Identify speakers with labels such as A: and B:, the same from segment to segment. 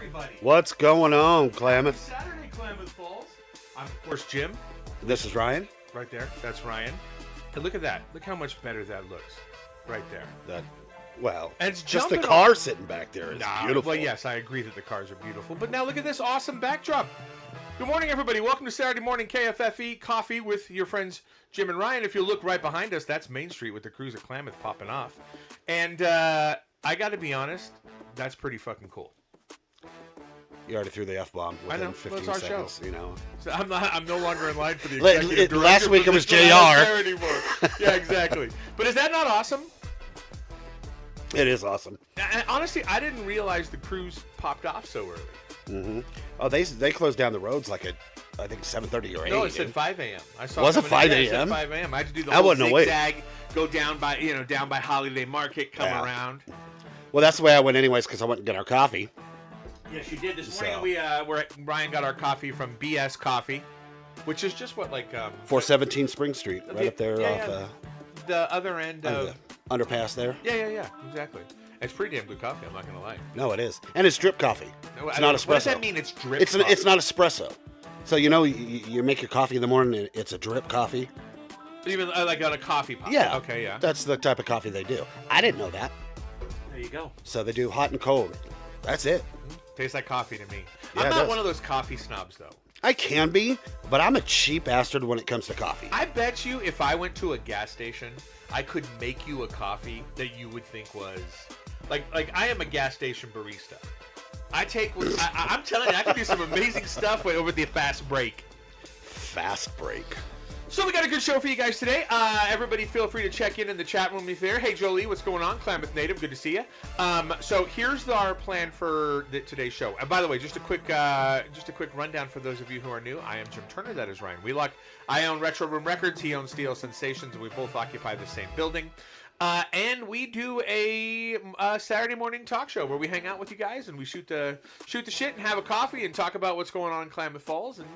A: everybody.
B: What's going on, Klamath?
A: Saturday, Klamath Falls. I'm, of course, Jim.
B: This is Ryan.
A: Right there. That's Ryan. And look at that. Look how much better that looks. Right there.
B: And
A: it's
B: just the
A: jumping
B: car sitting back there is beautiful.
A: Well, yes, I agree that the cars are beautiful. But now look at this awesome backdrop. Good morning, everybody. Welcome to Saturday Morning KFFE Coffee with your friends Jim and Ryan. If you look right behind us, that's Main Street with the Cruise of Klamath popping off. And I got to be honest, that's pretty fucking cool.
B: You already threw the F-bomb within 15
A: our
B: seconds,
A: show.
B: you know.
A: So I'm no longer in line for the executive director.
B: Last week it was JR.
A: Yeah, exactly. But is that not awesome?
B: It is awesome.
A: And honestly, I didn't realize the cruise popped off so early.
B: Mm-hmm. Oh, they closed down the roads like at, I think, 7:30 or 8.
A: No, it said 5 a.m. I saw.
B: Was it 5
A: a.m.? It said 5 a.m. I had to do the whole zigzag, go down by Holiday Market, come around.
B: Well, that's the way I went anyways because I went and got our coffee.
A: Yes, you did. This morning Ryan got our coffee from BS Coffee, which is just
B: 417 Spring Street, right up there off
A: the other end of
B: the underpass there.
A: Yeah, exactly. It's pretty damn good coffee, I'm not going to lie.
B: No, it is. And it's drip coffee.
A: No,
B: it's not espresso.
A: What does that mean, it's drip
B: coffee?
A: It's
B: not espresso. So, you make your coffee in the morning, and it's a drip coffee.
A: Even like on a coffee pot?
B: Yeah.
A: Okay, yeah.
B: That's the type of coffee they do. I didn't know that.
A: There you go.
B: So they do hot and cold. That's it.
A: Tastes like coffee to me.
B: Yeah,
A: I'm not one of those coffee snobs, though.
B: I can be, but I'm a cheap bastard when it comes to coffee.
A: I bet you if I went to a gas station, I could make you a coffee that you would think was... Like I am a gas station barista. I'm telling you, I can do some amazing stuff over the fast break.
B: Fast break.
A: So we got a good show for you guys today. Everybody feel free to check in the chat room if you're there. Hey, Jolie, what's going on? Klamath native, good to see you. So here's our plan for today's show. And by the way, just a quick rundown for those of you who are new. I am Jim Turner. That is Ryan Wheelock. I own Retro Room Records. He owns Steel Sensations, and we both occupy the same building. And we do a Saturday morning talk show where we hang out with you guys and we shoot the shit and have a coffee and talk about what's going on in Klamath Falls and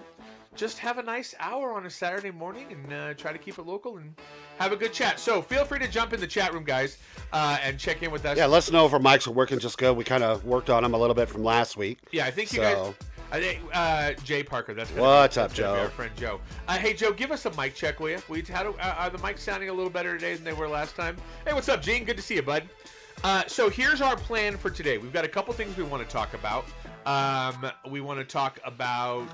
A: just have a nice hour on a Saturday morning and try to keep it local and have a good chat. So feel free to jump in the chat room, guys, and check in with us.
B: Yeah, let us know if our mics are working just good. We kind of worked on them a little bit from last week.
A: Yeah, I think you guys... Jay Parker, that's
B: what's up, Joe?
A: Our friend Joe. Hey, Joe, give us a mic check, will you? Are the mics sounding a little better today than they were last time? Hey, what's up, Gene? Good to see you, bud. So here's our plan for today. We've got a couple things we want to talk about. We want to talk about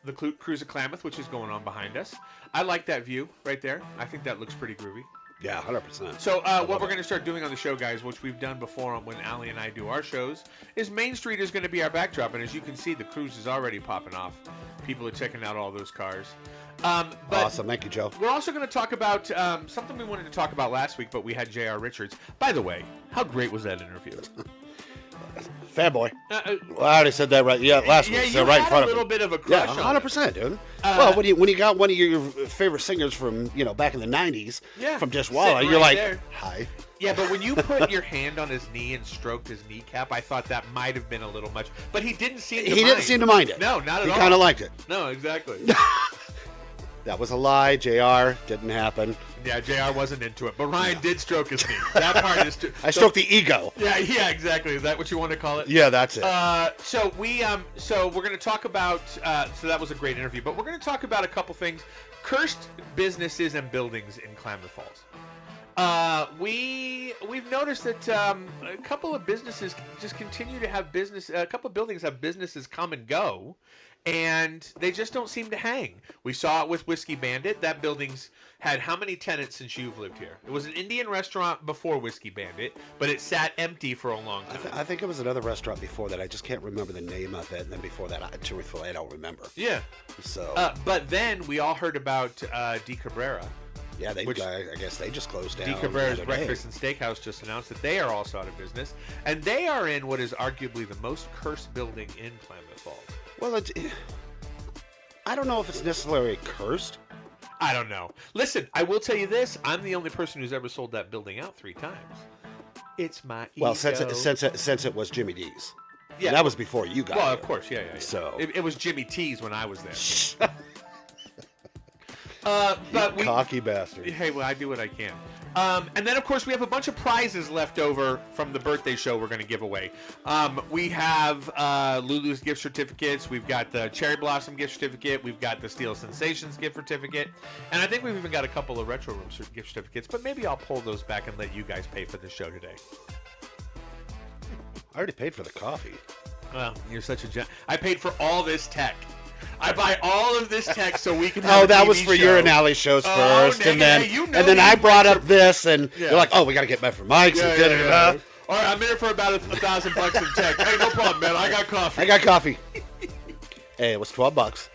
A: the Cruise of Klamath, which is going on behind us. I like that view right there. I think that looks pretty groovy.
B: Yeah, 100%.
A: So what we're going to start doing on the show, guys, which we've done before when Allie and I do our shows, is Main Street is going to be our backdrop. And as you can see, the cruise is already popping off. People are checking out all those cars. But
B: awesome. Thank you, Joe.
A: We're also going to talk about something we wanted to talk about last week, but we had J.R. Richards. By the way, how great was that interview?
B: Fanboy. Well, I already said that right. Yeah, last week.
A: Yeah, you
B: right
A: had
B: in front
A: a little bit of a crush on
B: 100%, dude. Well, when you got one of your favorite singers from back in the '90s, from Dishwalla, you're like, there. Hi.
A: Yeah, but when you put your hand on his knee and stroked his kneecap, I thought that might have been a little much. But he didn't seem to mind.
B: He didn't seem to mind it.
A: No, not at all.
B: He kind of liked it.
A: No, exactly.
B: That was a lie. JR didn't happen.
A: Yeah, JR wasn't into it, but Ryan did stroke his knee. That part is true.
B: I stroked the ego.
A: Yeah, exactly. Is that what you want to call it?
B: Yeah, that's it.
A: So we're going to talk about. So that was a great interview, but we're going to talk about a couple things. Cursed businesses and buildings in Klamath Falls. We've noticed that a couple of businesses just continue to have business. A couple of buildings have businesses come and go, and they just don't seem to hang. We saw it with Whiskey Bandit. That building's had how many tenants since you've lived here? It was an Indian restaurant before Whiskey Bandit, but it sat empty for a long time.
B: I think it was another restaurant before that. I just can't remember the name of it. And then before that, truthfully, I don't remember.
A: Yeah.
B: So.
A: But then we all heard about De Cabrera.
B: Yeah, I guess they just closed down.
A: De Cabrera's Breakfast and Steakhouse just announced that they are also out of business, and they are in what is arguably the most cursed building in Klamath Falls.
B: Well, I don't know if it's necessarily cursed.
A: I don't know. Listen, I will tell you this. I'm the only person who's ever sold that building out 3 times. It's my ego.
B: Well, since it was Jimmy D's. Yeah. And that was before you got
A: Well,
B: it.
A: of course, yeah.
B: So
A: it was Jimmy T's when I was there.
B: But cocky bastard.
A: Hey, well, I do what I can. And then, of course, we have a bunch of prizes left over from the birthday show we're going to give away. We have Lulu's gift certificates. We've got the Cherry Blossom gift certificate. We've got the Steel Sensations gift certificate. And I think we've even got a couple of Retro Room gift certificates. But maybe I'll pull those back and let you guys pay for the show today.
B: I already paid for the coffee.
A: Well, you're such a I paid for all this tech. I buy all of this tech so we can have
B: Oh, that
A: TV
B: was for
A: show.
B: your and Allie shows first, and then I brought up this, and you're like, oh, we got to get better mics.
A: Yeah. All right, I'm in it for about $1,000 in tech. Hey, no problem, man. I got coffee.
B: Hey, it was $12.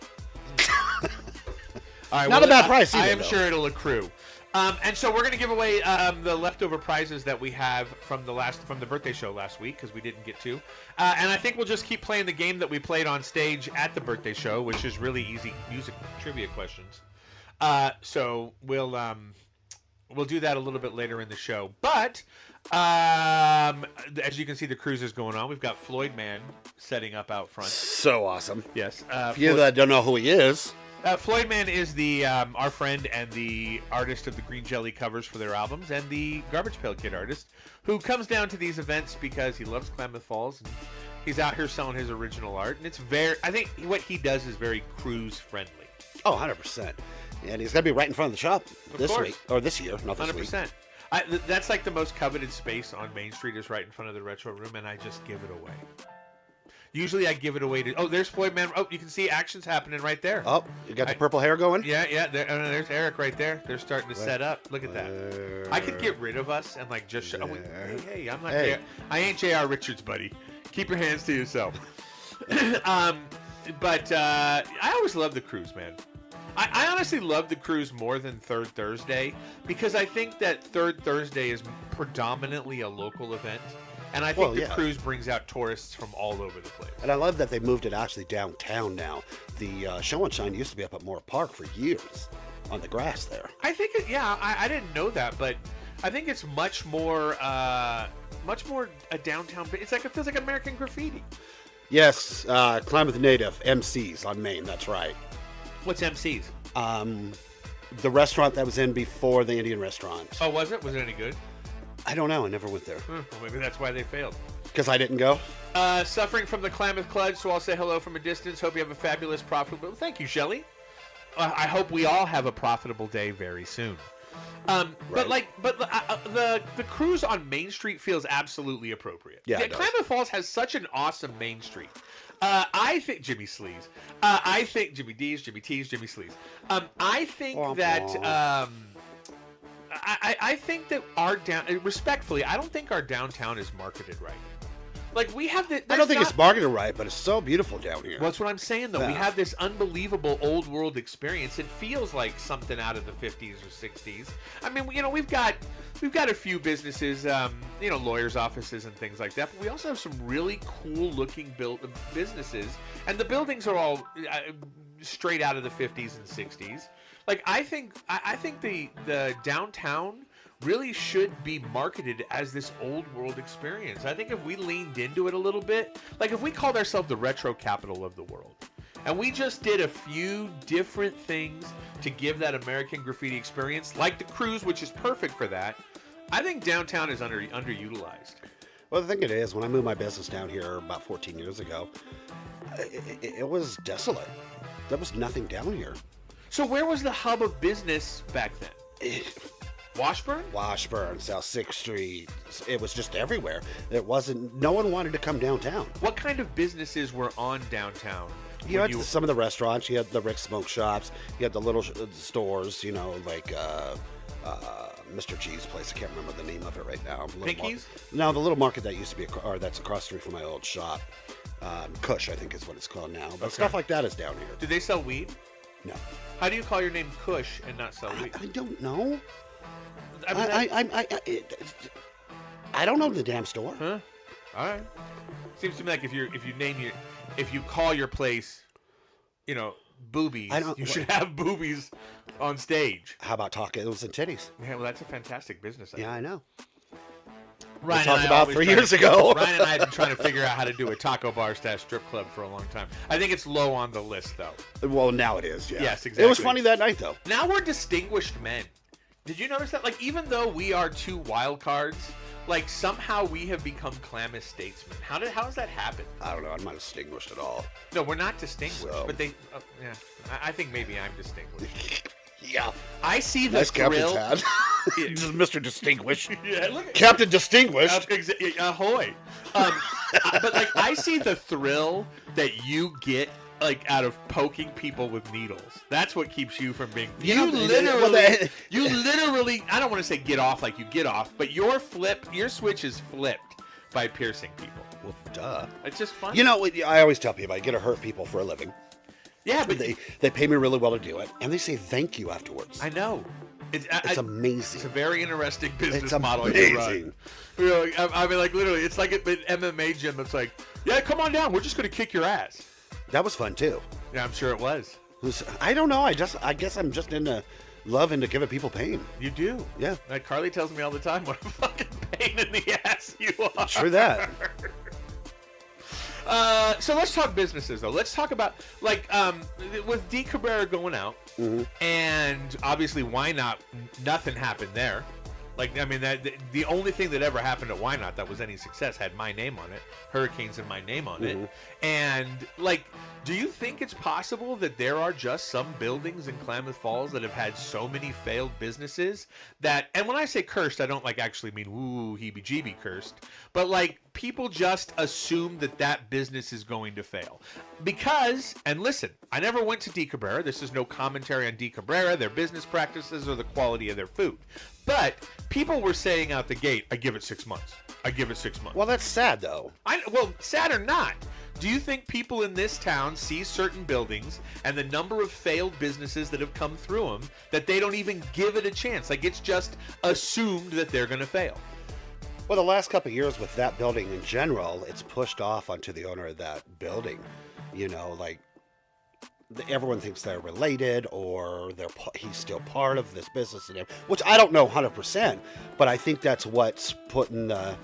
A: All right,
B: Not a bad price either,
A: I am
B: though.
A: sure it'll accrue. And so we're going to give away the leftover prizes that we have from the birthday show last week because we didn't get to. And I think we'll just keep playing the game that we played on stage at the birthday show, which is really easy music trivia questions. So we'll do that a little bit later in the show. But as you can see, the cruise is going on. We've got Floyd Man setting up out front.
B: So awesome.
A: Yes.
B: For you that don't know who he is.
A: Floyd Man is the our friend and the artist of the Green Jelly covers for their albums, and the Garbage Pail Kid artist, who comes down to these events because he loves Klamath Falls, and he's out here selling his original art. And it's I think what he does is very cruise friendly.
B: Oh, 100%. And he's going to be right in front of the shop this week, or this year, not this
A: 100%.
B: week.
A: That's like the most coveted space on Main Street is right in front of the Retro Room, and I just give it away. Usually I give it away to... Oh, there's Floyd Man. Oh, you can see action's happening right there.
B: Oh, you got the purple hair going?
A: Yeah. There's Eric right there. They're starting to set up. Look at that. I could get rid of us and like just show... Oh, hey, I'm not...
B: Hey.
A: I ain't J.R. Richards, buddy. Keep your hands to yourself. But I always love the cruise, man. I honestly love the cruise more than Third Thursday because I think that Third Thursday is predominantly a local event. And I think the cruise brings out tourists from all over the place.
B: And I love that they moved it actually downtown now. The Show and Shine used to be up at Moore Park for years on the grass there.
A: I think, I didn't know that, but I think it's much more a downtown. It feels like American Graffiti.
B: Yes, Klamath Native, MCs on Main, that's right.
A: What's MCs?
B: The restaurant that was in before the Indian restaurant.
A: Oh, was it? Was it any good?
B: I don't know. I never went there.
A: Well, maybe that's why they failed.
B: Because I didn't go?
A: Suffering from the Klamath Cludge, so I'll say hello from a distance. Hope you have a fabulous, profitable... Thank you, Shelley. I hope we all have a profitable day very soon.
B: Right.
A: But the cruise on Main Street feels absolutely appropriate.
B: Yeah,
A: Klamath Falls has such an awesome Main Street. I think Jimmy Sleaze. I think Jimmy D's, Jimmy T's, Jimmy Sleaze. I think that... I think that respectfully, I don't think our downtown is marketed right. Like we have the.
B: I don't think it's marketed right, but it's so beautiful down here.
A: Well, that's what I'm saying, though. Yeah. We have this unbelievable old world experience. It feels like something out of the 50s or 60s. I mean, we've got a few businesses, lawyers' offices and things like that. But we also have some really cool looking businesses, and the buildings are all straight out of the 50s and 60s. Like I think the downtown really should be marketed as this old world experience. I think if we leaned into it a little bit, like if we called ourselves the retro capital of the world, and we just did a few different things to give that American Graffiti experience, like the cruise, which is perfect for that, I think downtown is underutilized.
B: Well, the thing it is, when I moved my business down here about 14 years ago, it was desolate. There was nothing down here.
A: So where was the hub of business back then? Washburn,
B: South 6th Street. It was just everywhere. No one wanted to come downtown.
A: What kind of businesses were on downtown?
B: You had some of the restaurants. You had the Rick Smoke Shops. You had the little stores, like Mr. G's place. I can't remember the name of it right now.
A: Pinkies?
B: No, the little market that used to be, that's across the street from my old shop. Kush, I think is what it's called now. But stuff like that is down here.
A: Do they sell weed?
B: No.
A: How do you call your name Kush and not sell weed?
B: I don't know.
A: I
B: don't know the damn store.
A: Huh? All right. Seems to me like if you call your place, boobies, you should have boobies on stage.
B: How about tacos and titties?
A: Yeah, well, that's a fantastic business idea.
B: Yeah, I know.
A: Ryan
B: we talked about 3 years ago.
A: Ryan and I have been trying to figure out how to do a taco bar / strip club for a long time. I think it's low on the list, though.
B: Well, now it is, yeah.
A: Yes, exactly.
B: It was funny that night, though.
A: Now we're distinguished men. Did you notice that? Like, even though we are two wild cards, like, somehow we have become Klamath statesmen. How has that happened?
B: I don't know. I'm not distinguished at all.
A: No, we're not distinguished,
B: So-
A: but they, yeah. I think maybe I'm distinguished.
B: Yeah.
A: I see the
B: Nice
A: thrill.
B: captain's hat. Just Mr. Distinguished.
A: Yeah, look at
B: Captain Distinguished.
A: ahoy. But like, I see the thrill that you get, like, out of poking people with needles. That's what keeps you from being. You literally. I don't want to say get off like you get off, but your switch is flipped by piercing people.
B: Well, duh.
A: It's just fun.
B: You know, I always tell people I get to hurt people for a living.
A: Yeah, but
B: they pay me really well to do it, and they say thank you afterwards.
A: I know. It's
B: amazing.
A: It's a very interesting business
B: It's
A: model
B: amazing.
A: you run. You know, I mean, like, literally, it's like an MMA gym that's like, yeah, come on down. We're just going to kick your ass.
B: That was fun too.
A: Yeah, I'm sure it was.
B: I don't know. I guess I'm just into loving to giving people pain.
A: You do.
B: Yeah.
A: Like, Carly tells me all the time what a fucking pain in the ass you are.
B: True that.
A: So let's talk businesses, though. Let's talk about, like, with D. Cabrera going out, and obviously Why Not, nothing happened there. Like, I mean, the only thing that ever happened at Why Not that was any success had my name on it, Hurricanes and my name on it. And, like, do you think it's possible that there are just some buildings in Klamath Falls that have had so many failed businesses that, and when I say cursed, I don't, like, actually mean, ooh, heebie-jeebie cursed, but, like, people just assume that business is going to fail. Because, and listen, I never went to D. Cabrera. This is no commentary on D. Cabrera, their business practices, or the quality of their food. But people were saying out the gate, I give it 6 months. I give it 6 months.
B: Well, that's sad, though.
A: Well, sad or not, do you think people in this town see certain buildings and the number of failed businesses that have come through them that they don't even give it a chance? Like, it's just assumed that they're going to fail.
B: Well, the last couple of years with that building in general, it's pushed off onto the owner of that building. You know, like, everyone thinks they're related or he's still part of this business, and which I don't know 100%, but I think that's what's putting the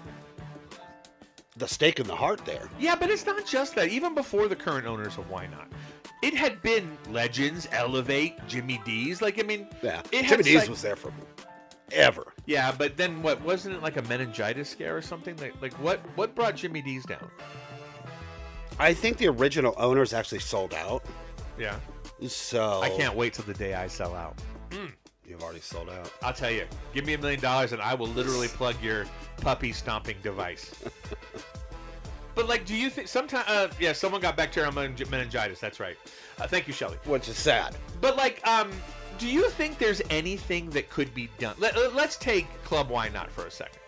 B: stake in the heart there.
A: Yeah, but it's not just that. Even before the current owners of Why Not, it had been Legends, Elevate, Jimmy D's. Like, I mean,
B: yeah,
A: Jimmy
B: D's was there for ever.
A: Yeah, but then what? Wasn't it like a meningitis scare or something? Like what brought Jimmy D's down?
B: I think the original owners actually sold out.
A: Yeah.
B: So
A: I can't wait till the day I sell out.
B: You've already sold out.
A: I'll tell you. Give me $1 million and I will literally plug your puppy stomping device. But, like, do you think sometimes? Yeah, someone got bacterial meningitis. That's right. Thank you, Shelly.
B: Which is sad.
A: But, like, do you think there's anything that could be done? Let's take Club Why Not for a second.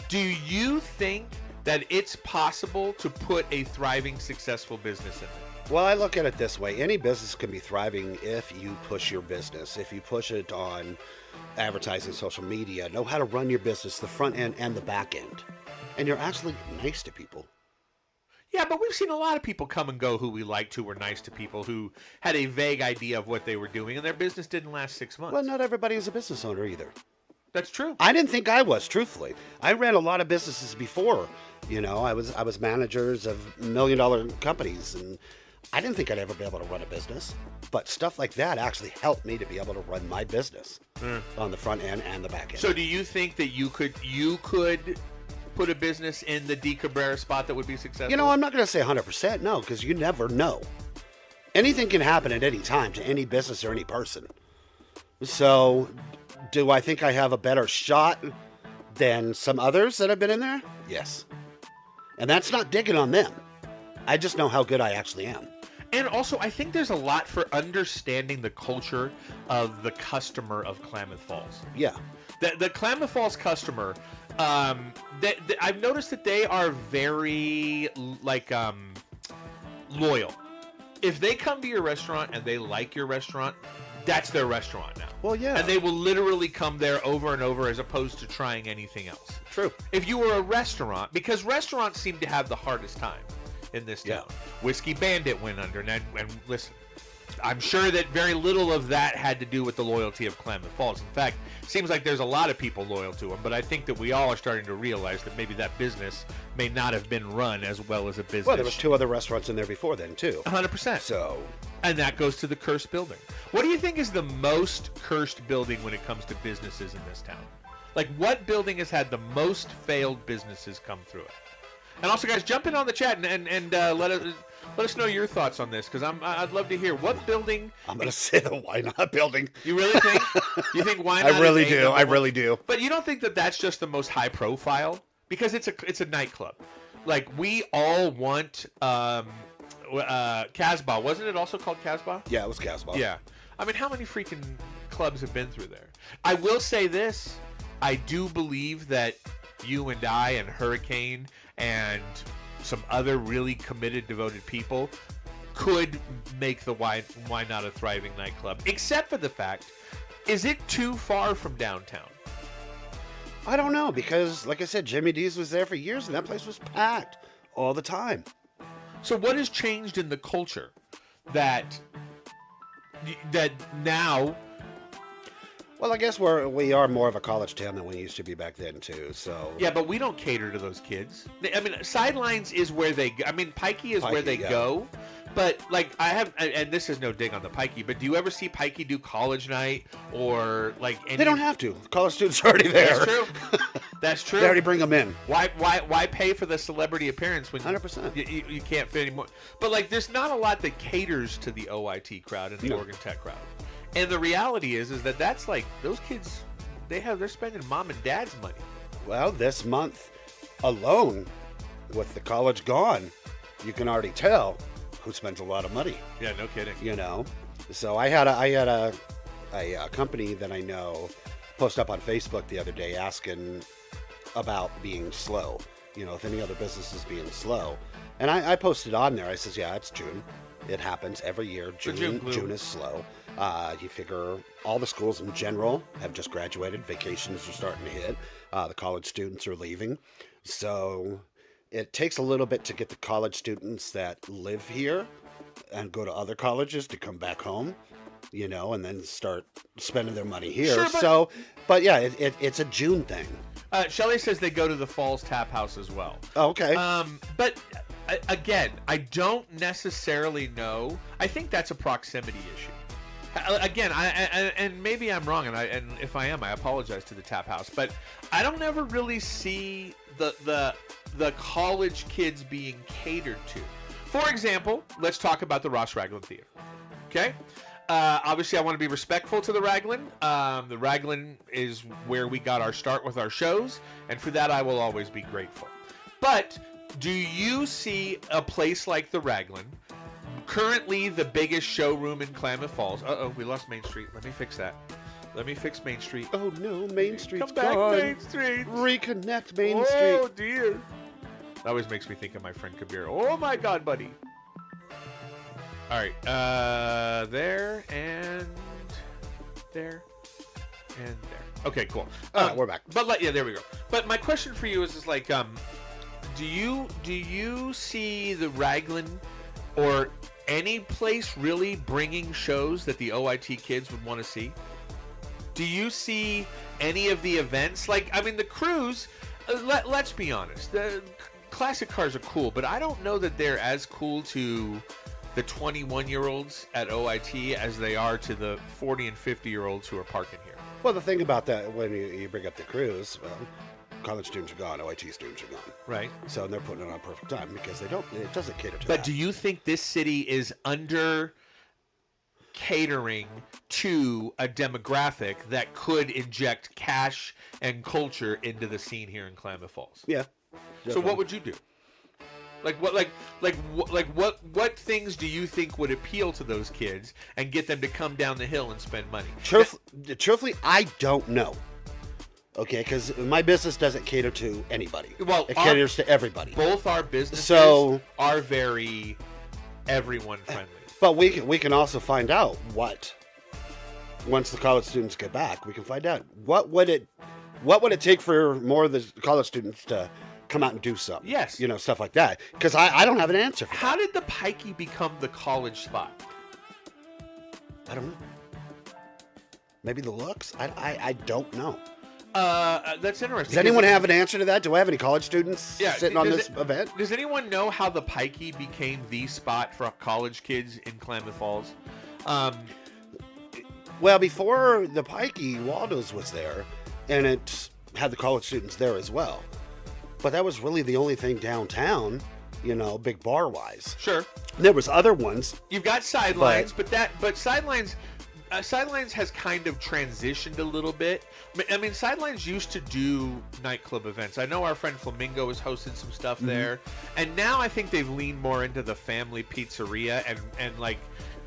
A: Do you think that it's possible to put a thriving, successful business in it?
B: Well, I look at it this way. Any business can be thriving if you push your business. If you push it on advertising, social media, know how to run your business, the front end and the back end. And you're actually nice to people.
A: Yeah, but we've seen a lot of people come and go who we liked, who were nice to people, who had a vague idea of what they were doing, and their business didn't last 6 months.
B: Well, not everybody is a business owner either.
A: That's true.
B: I didn't think I was, truthfully. I ran a lot of businesses before. You know, I was managers of $1 million companies, and I didn't think I'd ever be able to run a business. But stuff like that actually helped me to be able to run my business on the front end and the back end.
A: So do you think that you could put a business in the D. Cabrera spot that would be successful?
B: You know, I'm not going to say 100%, no, because you never know. Anything can happen at any time to any business or any person. So, do I think I have a better shot than some others that have been in there? Yes. And that's not digging on them. I just know how good I actually am.
A: And also, I think there's a lot for understanding the culture of the customer of Klamath Falls.
B: Yeah.
A: The Klamath Falls customer, I've noticed that they are very, like, loyal. If they come to your restaurant and they like your restaurant, that's their restaurant now.
B: Well, yeah.
A: And they will literally come there over and over as opposed to trying anything else.
B: True.
A: If you were a restaurant, because restaurants seem to have the hardest time in this town.
B: Yeah.
A: Whiskey Bandit went under, and listen, I'm sure that very little of that had to do with the loyalty of Klamath Falls. In fact, it seems like there's a lot of people loyal to them, but I think that we all are starting to realize that maybe that business may not have been run as well as a business.
B: Well, there was 2 other restaurants in there before then, too.
A: 100%.
B: So,
A: and that goes to the cursed building. What do you think is the most cursed building when it comes to businesses in this town? Like, what building has had the most failed businesses come through it? And also, guys, jump in on the chat and let us know your thoughts on this, because I'd love to hear what building.
B: I'm gonna say the Why Not building.
A: You really think? You think Why Not?
B: I really do. I really do.
A: But you don't think that that's just the most high profile? Because it's a nightclub. Like, we all want Casbah. Wasn't it also called Casbah?
B: Yeah, it was Casbah.
A: Yeah. I mean, how many freaking clubs have been through there? I will say this. I do believe that you and I and Hurricane and some other really committed, devoted people could make the Why Not a thriving nightclub. Except for the fact, is it too far from downtown?
B: I don't know, because, like I said, Jimmy D's was there for years, and that place was packed all the time.
A: So what has changed in the culture that now?
B: Well, I guess we are more of a college town than we used to be back then, too, so...
A: Yeah, but we don't cater to those kids. I mean, Sidelines is where they go. I mean, Pikey is where they go. But, like, and this is no dig on the Pikey, but do you ever see Pikey do college night or, like...
B: They don't have to. College students are already there.
A: That's true. That's true.
B: They already bring them in.
A: Why pay for the celebrity appearance when
B: 100%.
A: you can't fit anymore? But, like, there's not a lot that caters to the OIT crowd and the Oregon Tech crowd. And the reality is that that's like, those kids, they're spending mom and dad's money.
B: Well, this month alone, with the college gone, you can already tell who spends a lot of money.
A: Yeah, no kidding.
B: You know, so I had a company that I know post up on Facebook the other day asking about being slow. You know, if any other business is being slow, and I posted on there. I says, yeah, it's June. It happens every year. June is slow. You figure all the schools in general have just graduated. Vacations are starting to hit. The college students are leaving. So it takes a little bit to get the college students that live here and go to other colleges to come back home, you know, and then start spending their money here. Sure, but yeah, it's a June thing.
A: Shelley says they go to the Falls Tap House as well.
B: Oh, okay.
A: But again, I don't necessarily know. I think that's a proximity issue. Again, and maybe I'm wrong, and if I am, I apologize to the Tap House. But I don't ever really see the college kids being catered to. For example, let's talk about the Ross Raglan Theater. Okay, obviously I want to be respectful to the Raglan. The Raglan is where we got our start with our shows, and for that I will always be grateful. But do you see a place like the Raglan? Currently the biggest showroom in Klamath Falls. Uh-oh, we lost Main Street. Let me fix that. Let me fix Main Street.
B: Oh no, Main Street's
A: gone.
B: Come back,
A: Main Street.
B: Reconnect Main Street.
A: Oh dear. That always makes me think of my friend Kabir. Oh my God, buddy. All right, there and there and there. Okay, cool.
B: We're back.
A: But yeah, there we go. But my question for you is like, do you see the Raglan or any place really bringing shows that the OIT kids would want to see? Do you see any of the events? Like, I mean, the Cruise, let's be honest, the classic cars are cool, but I don't know that they're as cool to the 21-year-olds at OIT as they are to the 40 and 50-year-olds who are parking here.
B: Well, the thing about that, when you bring up the Cruise, well, college students are gone, OIT students are gone.
A: Right. So
B: they're putting it on perfect time because it doesn't cater to that.
A: But do you think this city is under catering to a demographic that could inject cash and culture into the scene here in Klamath Falls?
B: Yeah.
A: Definitely. So what would you do? What things do you think would appeal to those kids and get them to come down the hill and spend money?
B: Truthfully, I don't know. Okay, because my business doesn't cater to anybody.
A: Well,
B: it caters to everybody.
A: Both our businesses are very everyone friendly.
B: But we can also find out what, once the college students get back, we can find out what would it take for more of the college students to come out and do something.
A: Yes.
B: You know, stuff like that. Because I don't have an answer for
A: How
B: that.
A: did the Pikey become the college spot?
B: I don't know. Maybe the looks? I don't know.
A: That's interesting.
B: Does anyone have an answer to that? Do I have any college students sitting on this event?
A: Does anyone know how the Pikey became the spot for college kids in Klamath Falls?
B: Well, before the Pikey, Waldo's was there, and it had the college students there as well. But that was really the only thing downtown, big bar-wise.
A: Sure.
B: There was other ones.
A: You've got Sidelines, but Sidelines... Sidelines has kind of transitioned a little bit. I mean, Sidelines used to do nightclub events. I know our friend Flamingo has hosted some stuff there. And now I think they've leaned more into the family pizzeria. And like,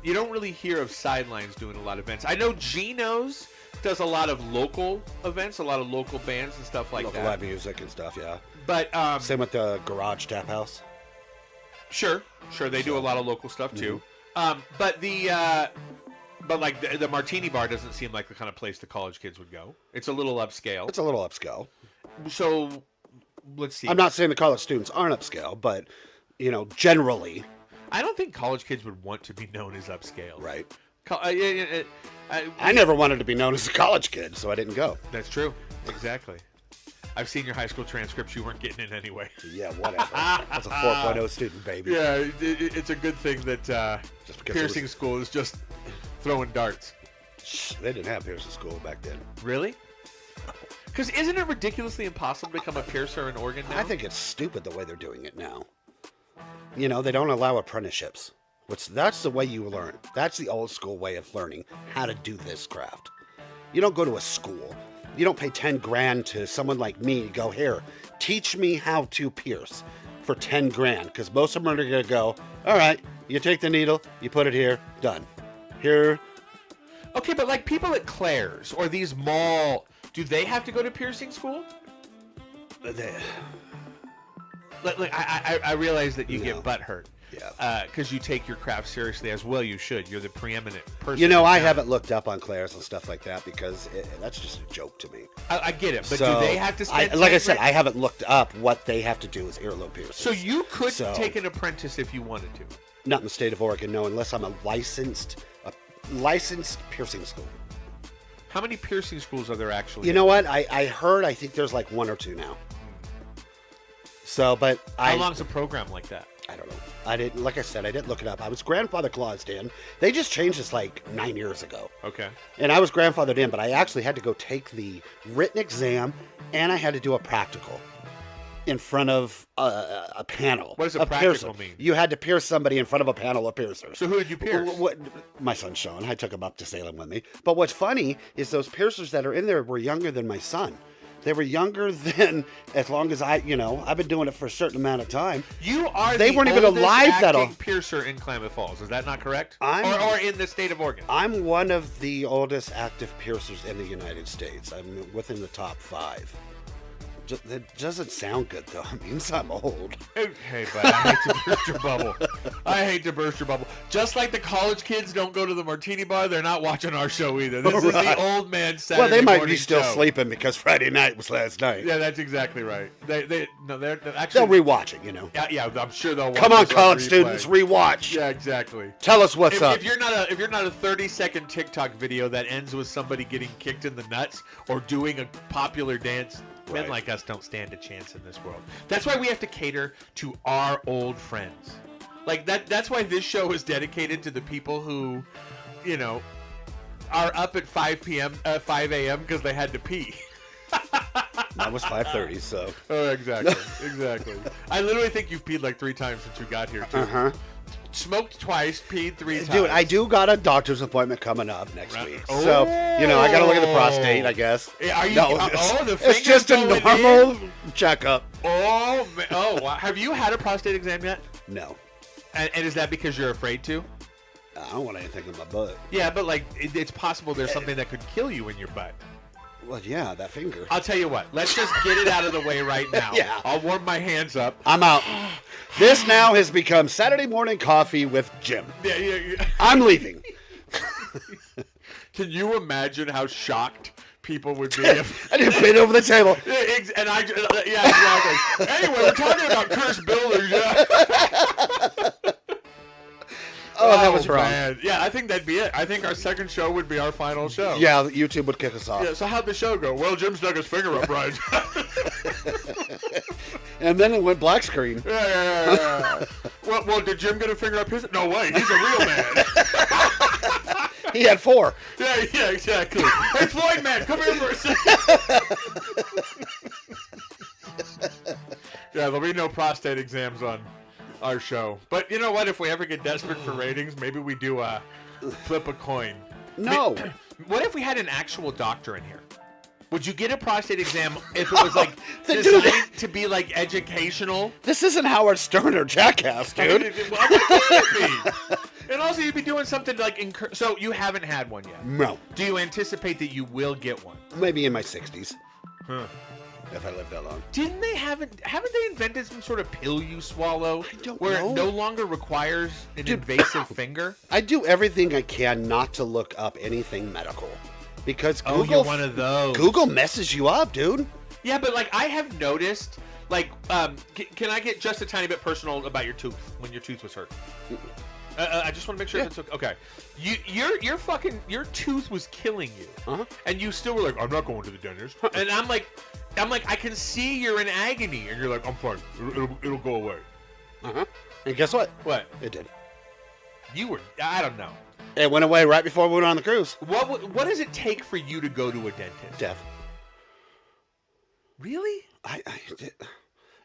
A: you don't really hear of Sidelines doing a lot of events. I know Gino's does a lot of local events, a lot of local bands and stuff like that.
B: Local live music and stuff, yeah.
A: But
B: same with the Garage Tap House.
A: Sure. They do a lot of local stuff too. But like the Martini Bar doesn't seem like the kind of place the college kids would go. It's a little upscale. So let's see.
B: I'm not saying the college students aren't upscale, but generally.
A: I don't think college kids would want to be known as upscale.
B: Right.
A: I
B: never wanted to be known as a college kid, so I didn't go.
A: That's true. Exactly. I've seen your high school transcripts. You weren't getting in anyway.
B: Yeah, whatever. That's a 4.0 student, baby.
A: Yeah, it's a good thing that piercing school is just throwing darts.
B: They didn't have piercing school back then.
A: Really? Because isn't it ridiculously impossible to become a piercer in Oregon now?
B: I think it's stupid the way they're doing it now. They don't allow apprenticeships. That's the way you learn. That's the old school way of learning how to do this craft. You don't go to a school. You don't pay 10 grand to someone like me to go, here, teach me how to pierce for 10 grand. Because most of them are going to go, all right, you take the needle, you put it here, done. Here.
A: Okay, but like people at Claire's or these mall, do they have to go to piercing school? I realize that you get butt hurt.
B: Yeah.
A: Because you take your craft seriously, as well you should. You're the preeminent person.
B: I haven't looked up on Claire's and stuff like that because that's just a joke to me.
A: I get it, but do they have to spend
B: like I said, I haven't looked up what they have to do as earlobe piercers.
A: So you could take an apprentice if you wanted to?
B: Not in the state of Oregon, no, unless I'm a licensed piercing school.
A: How many piercing schools are there actually?
B: You know what? I think there's like 1 or 2 now. So, but
A: how long's a program like that?
B: I don't know. I didn't look it up. I was grandfather claused in. They just changed this like 9 years ago.
A: Okay.
B: And I was grandfathered in, but I actually had to go take the written exam and I had to do a practical in front of a panel.
A: What does a practical mean?
B: You had to pierce somebody in front of a panel of piercers.
A: So who did you pierce?
B: My son Sean. I took him up to Salem with me. But what's funny is those piercers that are in there were younger than my son. They were younger than, as long as I've been doing it for a certain amount of time.
A: You are
B: they weren't even alive that long.
A: Piercer in Klamath Falls. Is that not correct? Or in the state of Oregon?
B: I'm one of the oldest active piercers in the United States. I'm within the top 5. It doesn't sound good, though. It means I'm old.
A: Hey, but I hate to burst your bubble. I hate to burst your bubble. Just like the college kids don't go to the Martini Bar, they're not watching our show either. This is the old man Saturday
B: Well, they might be
A: morning
B: still
A: show.
B: sleeping because Friday night was last night.
A: Yeah, that's exactly right. They're actually...
B: They'll rewatch it,
A: Yeah, I'm sure they'll watch
B: Come on,
A: this
B: college
A: replay.
B: students, rewatch.
A: Yeah, exactly.
B: Tell us what's up.
A: If you're not a 30-second TikTok video that ends with somebody getting kicked in the nuts or doing a popular dance... Men like us don't stand a chance in this world. That's why we have to cater to our old friends. Like that's why this show is dedicated to the people who, are up at 5 a.m. because they had to pee.
B: That was 5:30, so.
A: Oh, exactly. I literally think you've peed like 3 times since you got here, too.
B: Uh-huh.
A: Smoked twice, peed 3 times.
B: Dude, I do got a doctor's appointment coming up next week. So, I got to look at the prostate, I guess.
A: Are you,
B: it's just a normal checkup.
A: Oh, man. Oh, wow. Have you had a prostate exam yet?
B: No.
A: And is that because you're afraid to?
B: I don't want anything in my butt.
A: Yeah, but like it's possible there's something that could kill you in your butt.
B: Well, yeah, that finger.
A: I'll tell you what. Let's just get it out of the way right now.
B: Yeah.
A: I'll warm my hands up.
B: I'm out. This now has become Saturday morning coffee with Jim.
A: Yeah.
B: I'm leaving.
A: Can you imagine how shocked people would be if
B: I just bent over the table?
A: And exactly. Anyway, we're talking about cursed builders. Yeah.
B: Oh, that was wrong.
A: Man. Yeah, I think that'd be it. I think our second show would be our final show.
B: Yeah, YouTube would kick us off.
A: Yeah, so how'd the show go? Well, Jim stuck his finger up, Ryan.
B: And then it went black screen.
A: Yeah. Well, did Jim get a finger up his? No way, he's a real man.
B: He had 4.
A: Yeah, exactly. Hey, Floyd, man, come here for a second. Yeah, there'll be no prostate exams on our show. But you know what? If we ever get desperate for ratings, maybe we do flip a coin.
B: No.
A: What if we had an actual doctor in here? Would you get a prostate exam if it was like
B: Dude,
A: designed to be like educational?
B: This isn't Howard Stern or Jackass, dude.
A: Well, what would it be? And also, you'd be doing something like so you haven't had one yet.
B: No.
A: Do you anticipate that you will get one?
B: Maybe in my 60s.
A: Huh.
B: If I live that long.
A: Haven't they invented some sort of pill you swallow where
B: know.
A: it no longer requires an invasive finger?
B: I do everything I can not to look up anything medical. Because Google,
A: you're one of those.
B: Google messes you up, dude.
A: Yeah, but like I have noticed, like, can I get just a tiny bit personal about your tooth when your tooth was hurt? I just want to make sure it's okay. Your tooth was killing you, and you still were like, I'm not going to the dentist. And I'm like, I can see you're in agony, and you're like, I'm fine. It'll go away.
B: And guess what?
A: What?
B: It did.
A: I don't know.
B: It went away right before we went on the cruise.
A: What does it take for you to go to a dentist?
B: Death.
A: Really?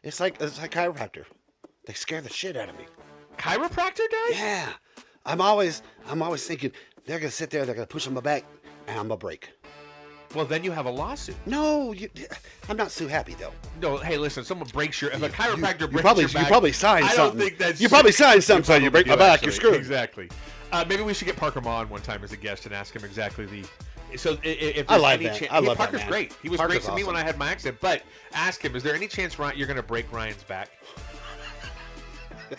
B: It's like chiropractor. They scare the shit out of me.
A: Chiropractor does?
B: Yeah. I'm always thinking they're gonna sit there, they're gonna push on my back, and I'm gonna break.
A: Well, then you have a lawsuit.
B: No, I'm not so happy though.
A: No, hey, listen, someone breaks if a chiropractor breaks
B: you probably,
A: your back,
B: you probably signed something.
A: I don't think that's...
B: You probably signed something saying you break my back,
A: actually.
B: you're screwed.
A: Exactly. Maybe we should get Parker Ma on one time as a guest and ask him exactly the... So if
B: I love
A: any
B: that. I love
A: Parker's
B: that, man.
A: great. He was
B: Parker's
A: great to me
B: awesome.
A: when I had my accident. But ask him, is there any chance you're going to break Ryan's back?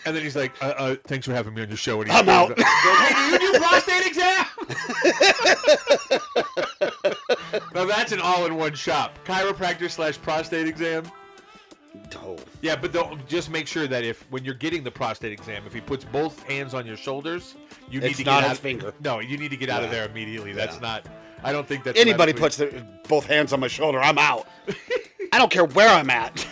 A: And then he's like, thanks for having me on your show. And
B: I'm out.
A: Hey, do you do prostate exam? Now that's an all-in-one shop. Chiropractor / prostate exam.
B: Oh.
A: Yeah, but just make sure that when you're getting the prostate exam, if he puts both hands on your shoulders, you need to get out. It's not his
B: finger.
A: No, you need to get out of there immediately. That's not. I don't think that's.
B: Anybody puts both hands on my shoulder, I'm out. I don't care where I'm at.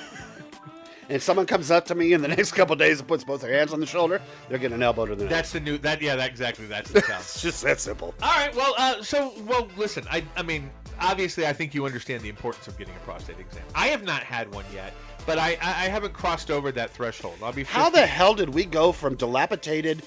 B: And someone comes up to me in the next couple of days and puts both their hands on the shoulder, they're getting an elbow to the neck.
A: That's the new. Exactly. That's the sound.
B: It's just that simple.
A: All right. Well, listen. I mean, obviously, I think you understand the importance of getting a prostate exam. I have not had one yet, but I haven't crossed over that threshold. I'll be. 50.
B: How the hell did we go from dilapidated,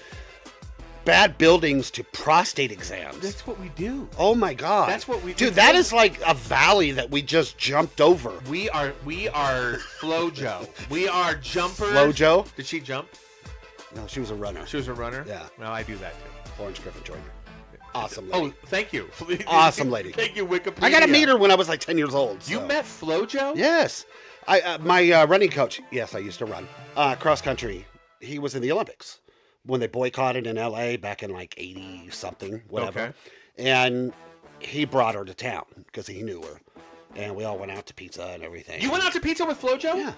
B: bad buildings to prostate exams?
A: That's what we do.
B: Oh my God.
A: That's what we do.
B: Dude, that is like a valley that we just jumped over.
A: We are Flojo. We are jumpers.
B: Flojo?
A: Did she jump?
B: No, she was a runner.
A: She was a runner?
B: Yeah.
A: Well, I do that too.
B: Florence Griffin Joyner. Awesome lady.
A: Oh, thank you.
B: Awesome lady.
A: Thank you, Wikipedia.
B: I got to meet her when I was like 10 years old. So.
A: You met Flojo?
B: Yes. My running coach, yes, I used to run cross country. He was in the Olympics when they boycotted in LA back in like 80 something, whatever.
A: Okay.
B: And he brought her to town because he knew her. And we all went out to pizza and everything.
A: You went out to pizza with Flojo?
B: Yeah.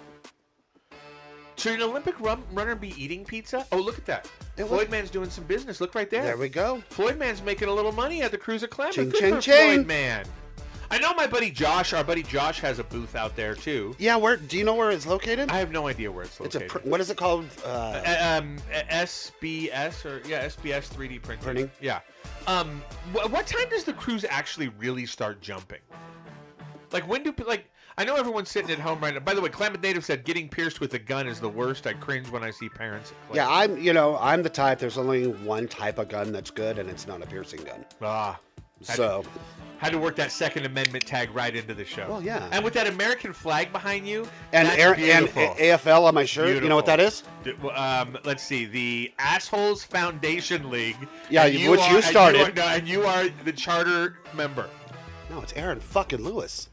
A: Should an Olympic runner be eating pizza? Oh, look at that. Floyd Man's doing some business. Look right there.
B: There we go.
A: Floyd Man's making a little money at the Cruise of Klamath.
B: Ching,
A: Good
B: ching,
A: for
B: ching.
A: Floyd Man. I know my buddy Josh, our buddy Josh has a booth out there too.
B: Yeah, do you know where it's located?
A: I have no idea where it's located.
B: What is it called?
A: SBS or SBS 3D printing. Yeah. What time does the cruise actually really start jumping? Like when do I know everyone's sitting at home right now. By the way, Klamath Native said getting pierced with a gun is the worst. I cringe when I see parents.
B: Yeah, I'm the type. There's only one type of gun that's good, and it's not a piercing gun.
A: Had to work that Second Amendment tag right into the show.
B: Well, yeah.
A: And with that American flag behind you,
B: and AFL on my shirt.
A: Beautiful.
B: You know what that is?
A: Let's see, the Assholes Foundation League.
B: Yeah, which you started.
A: And you are the charter member.
B: No, it's Aaron fucking Lewis.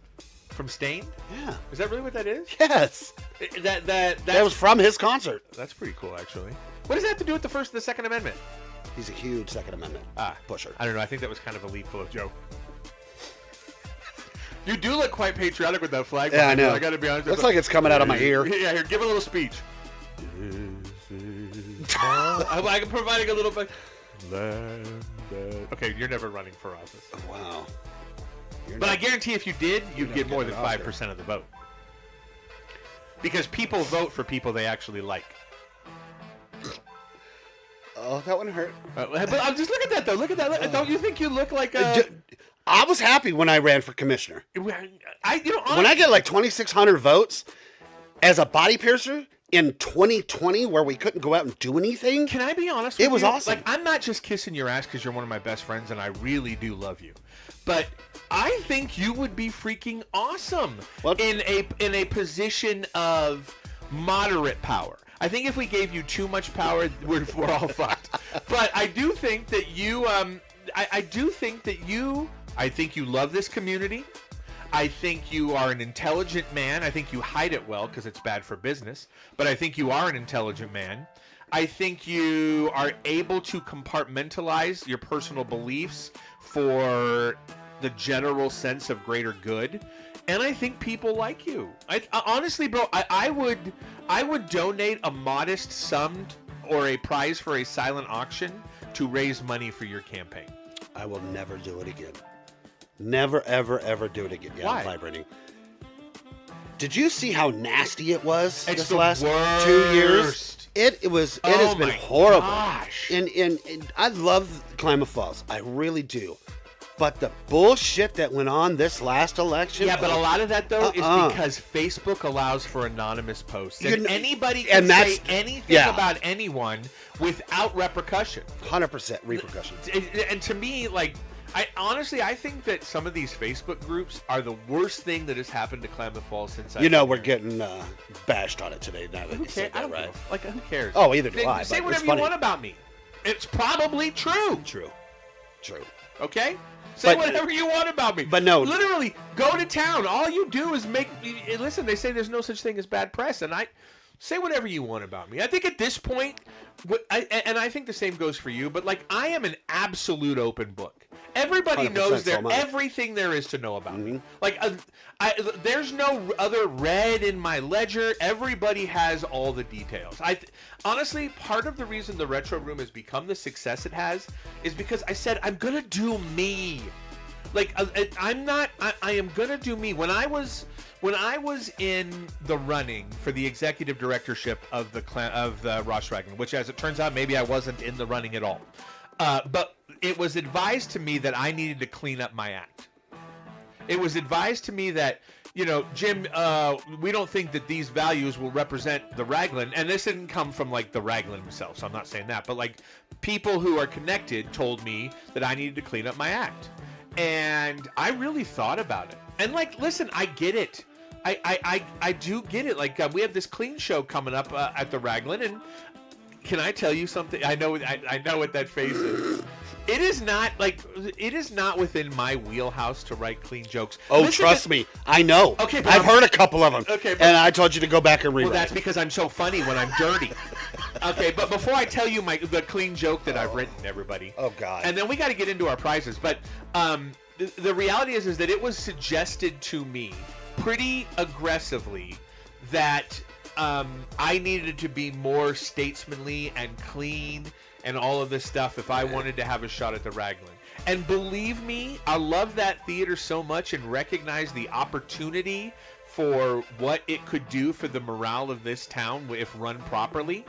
A: From Stain?
B: Yeah.
A: Is that really what that is?
B: Yes.
A: That
B: was from his concert.
A: That's pretty cool, actually. What does that have to do with the Second Amendment?
B: He's a huge Second Amendment pusher.
A: I don't know. I think that was kind of a lead full of joke. You do look quite patriotic with that flag.
B: Yeah, I know.
A: I got to be honest.
B: Looks like it's coming out of my ear.
A: Yeah, here, give a little speech. I'm providing a little bit. Okay, you're never running for office.
B: Oh, wow.
A: But I guarantee if you did, you'd get more than
B: getting an
A: 5% of the vote. Because people vote for people they actually like.
B: Oh, that one hurt.
A: But just look at that, though. Look at that. Don't you think you look like a...
B: I was happy when I ran for commissioner.
A: When
B: I get like 2,600 votes as a body piercer in 2020 where we couldn't go out and do anything.
A: Can I be honest with you?
B: It was awesome.
A: Like, I'm not just kissing your ass because you're one of my best friends and I really do love you. But I think you would be freaking awesome in a position of moderate power. I think if we gave you too much power, we're all fucked. But I do think that you, I think you love this community. I think you are an intelligent man. I think you hide it well because it's bad for business. But I think you are an intelligent man. I think you are able to compartmentalize your personal beliefs for the general sense of greater good. And I think people like you. Honestly, bro, I would donate a modest sum or a prize for a silent auction to raise money for your campaign.
B: I will never do it again. Never, ever, ever do it again. Yeah,
A: Why?
B: I'm vibrating. Did you see how nasty it was
A: It's
B: this last
A: worst.
B: 2 years? It has been horrible.
A: Gosh.
B: And I love Klamath Falls. I really do. But the bullshit that went on this last election.
A: Yeah, but a lot of that, though, is because Facebook allows for anonymous posts. And anybody can say anything about anyone without repercussion.
B: 100% repercussion.
A: And to me, like, I think that some of these Facebook groups are the worst thing that has happened to Klamath Falls since I've been
B: we're
A: here.
B: getting bashed on it today. Now that
A: Who
B: you said
A: cares?
B: that, right?
A: Like, who cares?
B: Oh, either do I.
A: Say
B: but
A: whatever
B: it's
A: you
B: funny.
A: want about me. It's probably true.
B: True.
A: Okay? Say
B: But-
A: whatever you want about me.
B: but no.
A: Literally, go to town. All you do is listen, they say there's no such thing as bad press, and say whatever you want about me. I think at this point, I think the same goes for you, but like, I am an absolute open book. Everybody
B: 100%
A: knows
B: so am I.
A: everything there is to know about me. Like, there's no other red in my ledger. Everybody has all the details. Honestly, part of the reason the Retro Room has become the success it has is because I said, I'm gonna do me. Like, I am gonna do me. When I was in the running for the executive directorship of the Ross Raglan, which, as it turns out, maybe I wasn't in the running at all. But it was advised to me that I needed to clean up my act. It was advised to me that, Jim, we don't think that these values will represent the Raglan. And this didn't come from, like, the Raglan himself, so I'm not saying that. But, like, people who are connected told me that I needed to clean up my act. And I really thought about it. And, like, listen, I get it. I do get it. Like, we have this clean show coming up at the Raglan, and can I tell you something? I know what that face is. It is not within my wheelhouse to write clean jokes.
B: Oh, trust me, I know.
A: Okay,
B: I've heard a couple of them.
A: Okay,
B: and I told you to go back and rewrite.
A: Well, that's because I'm so funny when I'm dirty. Okay, but before I tell you the clean joke that I've written, everybody.
B: Oh God.
A: And then we got to get into our prizes. But the reality is that it was suggested to me pretty aggressively that I needed to be more statesmanly and clean and all of this stuff if I wanted to have a shot at the Raglan. And believe me, I love that theater so much and recognize the opportunity for what it could do for the morale of this town if run properly.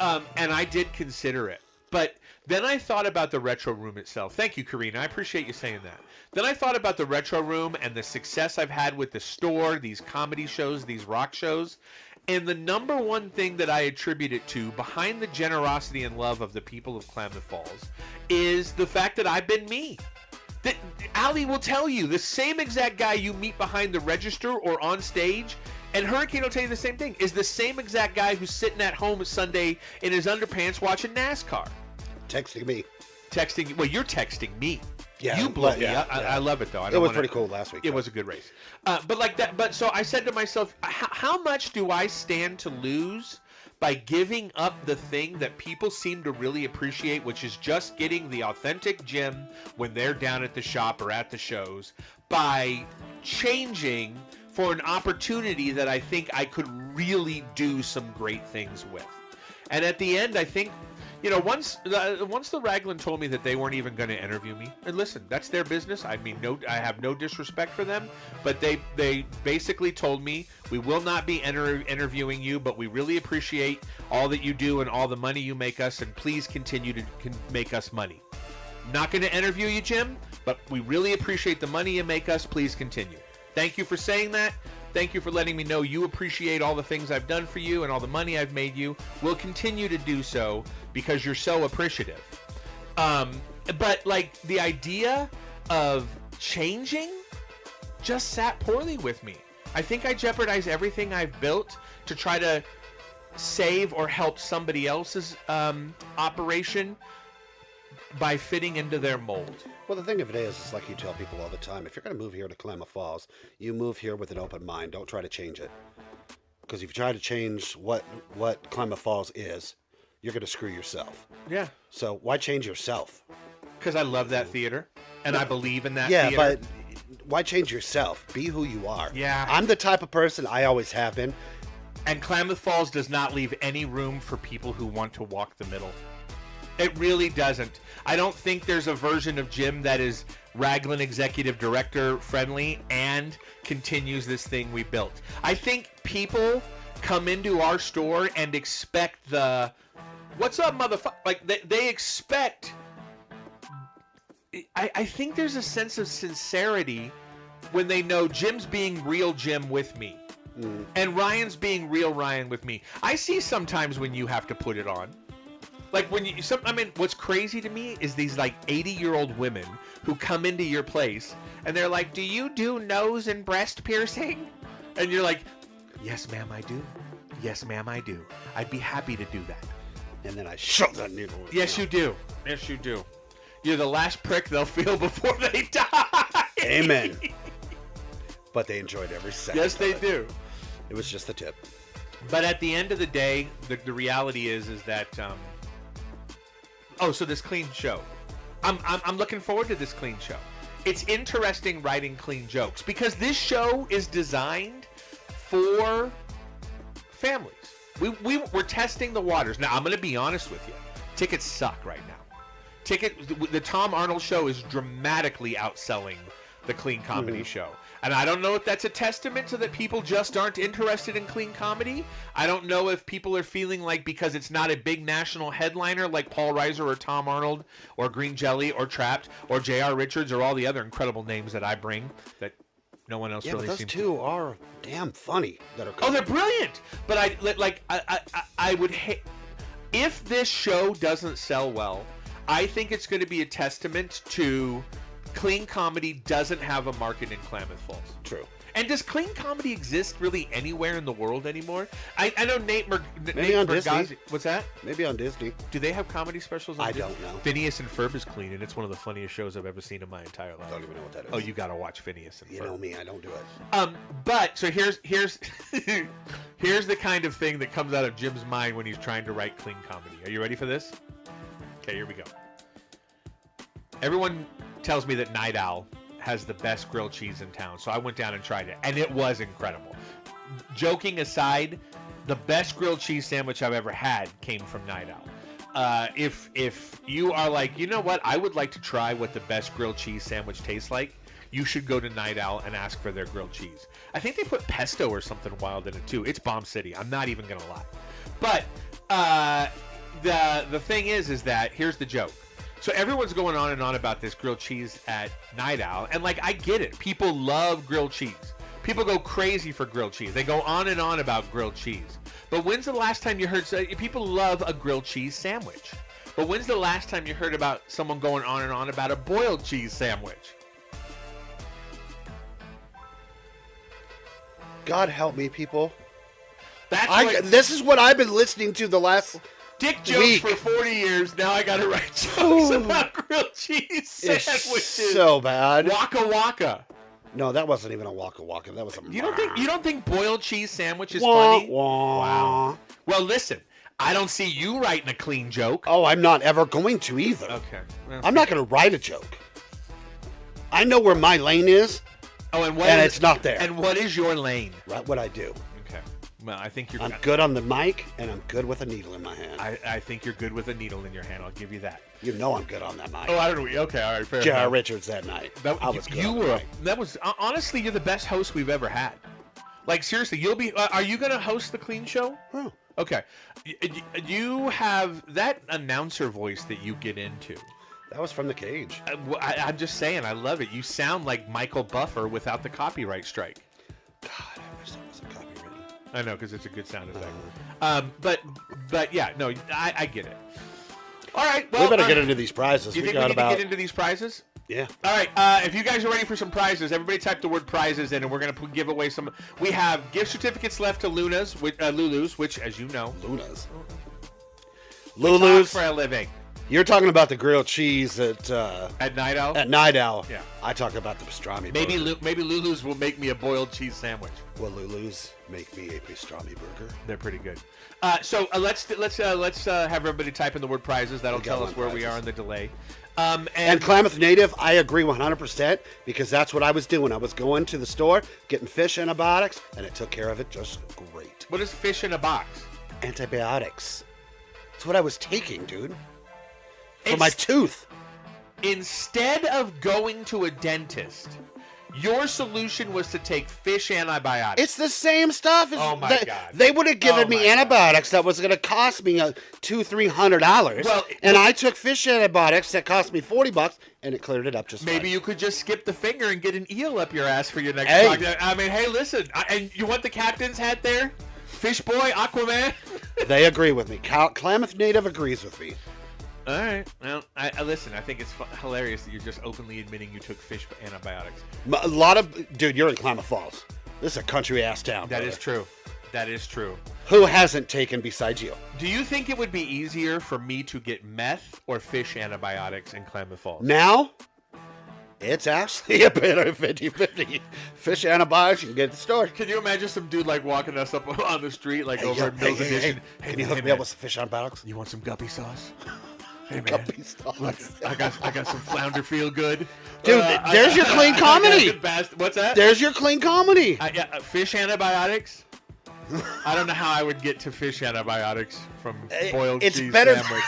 A: And I did consider it. But then I thought about the Retro Room itself. Thank you, Karina. I appreciate you saying that. Then I thought about the Retro Room and the success I've had with the store, these comedy shows, these rock shows. And the number one thing that I attribute it to, behind the generosity and love of the people of Klamath Falls, is the fact that I've been me. That Ali will tell you, the same exact guy you meet behind the register or on stage, and Hurricane will tell you the same thing, is the same exact guy who's sitting at home Sunday in his underpants watching NASCAR.
B: Texting me.
A: Well, you're texting me.
B: Yeah,
A: you blew me.
B: yeah.
A: I love it, though.
B: It was pretty cool last week.
A: It was a good race. But like that. But so I said to myself, how much do I stand to lose by giving up the thing that people seem to really appreciate, which is just getting the authentic Jim when they're down at the shop or at the shows, by changing for an opportunity that I think I could really do some great things with. And at the end, I think, you know, once the Raglan told me that they weren't even going to interview me, and listen, that's their business. I mean, I have no disrespect for them, but they basically told me, we will not be interviewing you, but we really appreciate all that you do and all the money you make us, and please continue to make us money. Not going to interview you, Jim, but we really appreciate the money you make us. Please continue. Thank you for saying that. Thank you for letting me know you appreciate all the things I've done for you and all the money I've made you. We'll continue to do so because you're so appreciative. But like the idea of changing just sat poorly with me. I think I jeopardized everything I've built to try to save or help somebody else's operation by fitting into their mold.
B: Well, the thing of it is like you tell people all the time, if you're going to move here to Klamath Falls, you move here with an open mind. Don't try to change it. Because if you try to change what Klamath Falls is, you're going to screw yourself.
A: Yeah.
B: So why change yourself?
A: Because I love that theater, and I believe in that
B: theater.
A: Yeah,
B: but why change yourself? Be who you are.
A: Yeah.
B: I'm the type of person, I always have been.
A: And Klamath Falls does not leave any room for people who want to walk the middle. It really doesn't. I don't think there's a version of Jim that is Raglan executive director friendly and continues this thing we built. I think people come into our store and expect the, what's up, motherfucker? Like they expect. I think there's a sense of sincerity when they know Jim's being real Jim with me. And Ryan's being real Ryan with me. I see sometimes when you have to put it on. Like when you, what's crazy to me is these like 80-year-old women who come into your place and they're like, "Do you do nose and breast piercing?" And you're like, "Yes, ma'am, I do. Yes, ma'am, I do. I'd be happy to do that."
B: And then I shove that needle.
A: Yes, you do. Yes, you do. You're the last prick they'll feel before they die.
B: Amen. But they enjoyed every second.
A: Yes, they do.
B: It was just the tip.
A: But at the end of the day, the reality is that. So this clean show. I'm looking forward to this clean show. It's interesting writing clean jokes because this show is designed for families. We're testing the waters. Now, I'm going to be honest with you. Tickets suck right now. The Tom Arnold show is dramatically outselling the clean comedy show. And I don't know if that's a testament to that people just aren't interested in clean comedy. I don't know if people are feeling like because it's not a big national headliner like Paul Reiser or Tom Arnold or Green Jelly or Trapped or J.R. Richards or all the other incredible names that I bring that no one else really
B: seems to. Yeah, those two are damn funny.
A: Oh, they're brilliant. But I would hate if this show doesn't sell well. I think it's going to be a testament to clean comedy doesn't have a market in Klamath Falls.
B: True.
A: And does clean comedy exist really anywhere in the world anymore? I know Nate
B: Maybe on
A: Disney. What's that?
B: Maybe on Disney.
A: Do they have comedy specials on Disney?
B: Don't know.
A: Phineas and Ferb is clean, and it's one of the funniest shows I've ever seen in my entire life.
B: I don't even know what that is.
A: Oh, you got to watch Phineas and Ferb.
B: You know me, I don't do it.
A: But so here's here's the kind of thing that comes out of Jim's mind when he's trying to write clean comedy. Are you ready for this? Okay, here we go. Everyone tells me that Night Owl has the best grilled cheese in town, so I went down and tried it, and it was incredible. Joking aside, the best grilled cheese sandwich I've ever had came from Night Owl. If you are like, you know what, I would like to try what the best grilled cheese sandwich tastes like, you should go to Night Owl and ask for their grilled cheese. I think they put pesto or something wild in it too. It's Bomb City. I'm not even gonna lie. But the thing is that here's the joke. So everyone's going on and on about this grilled cheese at Night Owl, and like I get it. People love grilled cheese. People go crazy for grilled cheese. They go on and on about grilled cheese. But when's the last time you heard people love a grilled cheese sandwich? But when's the last time you heard about someone going on and on about a boiled cheese sandwich?
B: God help me, people.
A: This
B: is what I've been listening to the last
A: dick jokes for 40 years. Now I gotta write jokes about grilled cheese sandwiches.
B: It's so bad.
A: Waka waka.
B: No, that wasn't even a waka waka. That was a.
A: You don't think boiled cheese sandwich is funny? Wow. Well, listen. I don't see you writing a clean joke.
B: Oh, I'm not ever going to either.
A: Okay. Well,
B: I'm not going to write a joke. I know where my lane is.
A: Oh, and
B: it's not there.
A: And what is your lane?
B: Right, what I do.
A: Okay. Well, I think you're.
B: I'm good on the mic, and I'm good with a needle in my hand.
A: I think you're good with a needle in your hand. I'll give you that.
B: You know I'm good on that mic.
A: Oh, I don't know. Okay, all right, fair
B: J.R.
A: enough.
B: Richards that night. I was good.
A: That was honestly, you're the best host we've ever had. Like seriously, you'll be. Are you gonna host the clean show?
B: Oh.
A: Okay. You have that announcer voice that you get into.
B: That was from the cage.
A: I'm just saying, I love it. You sound like Michael Buffer without the copyright strike.
B: God, I wish that wasn't copywritten.
A: I know, because it's a good sound effect. But yeah, no, I get it. All right, well,
B: we better get into these prizes.
A: You think we need to get into these prizes?
B: Yeah.
A: All right, if you guys are ready for some prizes, everybody type the word prizes in, and we're going to give away some. We have gift certificates left to Lulu's, which, as you know. Lulu's. For a living.
B: You're talking about the grilled cheese at
A: Night Owl?
B: At Night Owl.
A: Yeah.
B: I talk about the pastrami
A: maybe
B: burger.
A: Maybe Lulu's will make me a boiled cheese sandwich.
B: Will Lulu's make me a pastrami burger?
A: They're pretty good. So let's have everybody type in the word prizes. That'll tell us where we are in the delay.
B: And Klamath Native, I agree 100% because that's what I was doing. I was going to the store, getting fish antibiotics, and it took care of it just great.
A: What is fish in a box?
B: Antibiotics. That's what I was taking, dude. For my tooth.
A: Instead of going to a dentist, your solution was to take fish antibiotics.
B: It's the same stuff.
A: Oh my God!
B: They would have given me antibiotics that was going to cost me $200-300. Well, and I took fish antibiotics that cost me $40, and it cleared it up just fine.
A: Maybe you could just skip the finger and get an eel up your ass for your next project. I mean, hey, listen, and you want the captain's hat there? Fish boy, Aquaman.
B: They agree with me. Klamath Native agrees with me.
A: All right. Well, I listen. I think it's hilarious that you're just openly admitting you took fish antibiotics.
B: A lot of dude, you're in Klamath Falls. This is a country ass town.
A: That is true. That is true.
B: Who hasn't taken besides you? Do
A: you think it would be easier for me to get meth or fish antibiotics in Klamath Falls?
B: Now, it's actually a bit of 50-50. Fish antibiotics you can get at the store.
A: Can you imagine some dude like walking us up on the street like over at Mills Edition?
B: Hey, can you hook me up with some fish antibiotics?
A: You want some guppy sauce? Hey man,
B: look,
A: I got some flounder feel good.
B: Dude, there's your clean comedy.
A: What's that?
B: There's your clean comedy.
A: Fish antibiotics. I don't know how I would get to fish antibiotics from boiled cheese sandwich.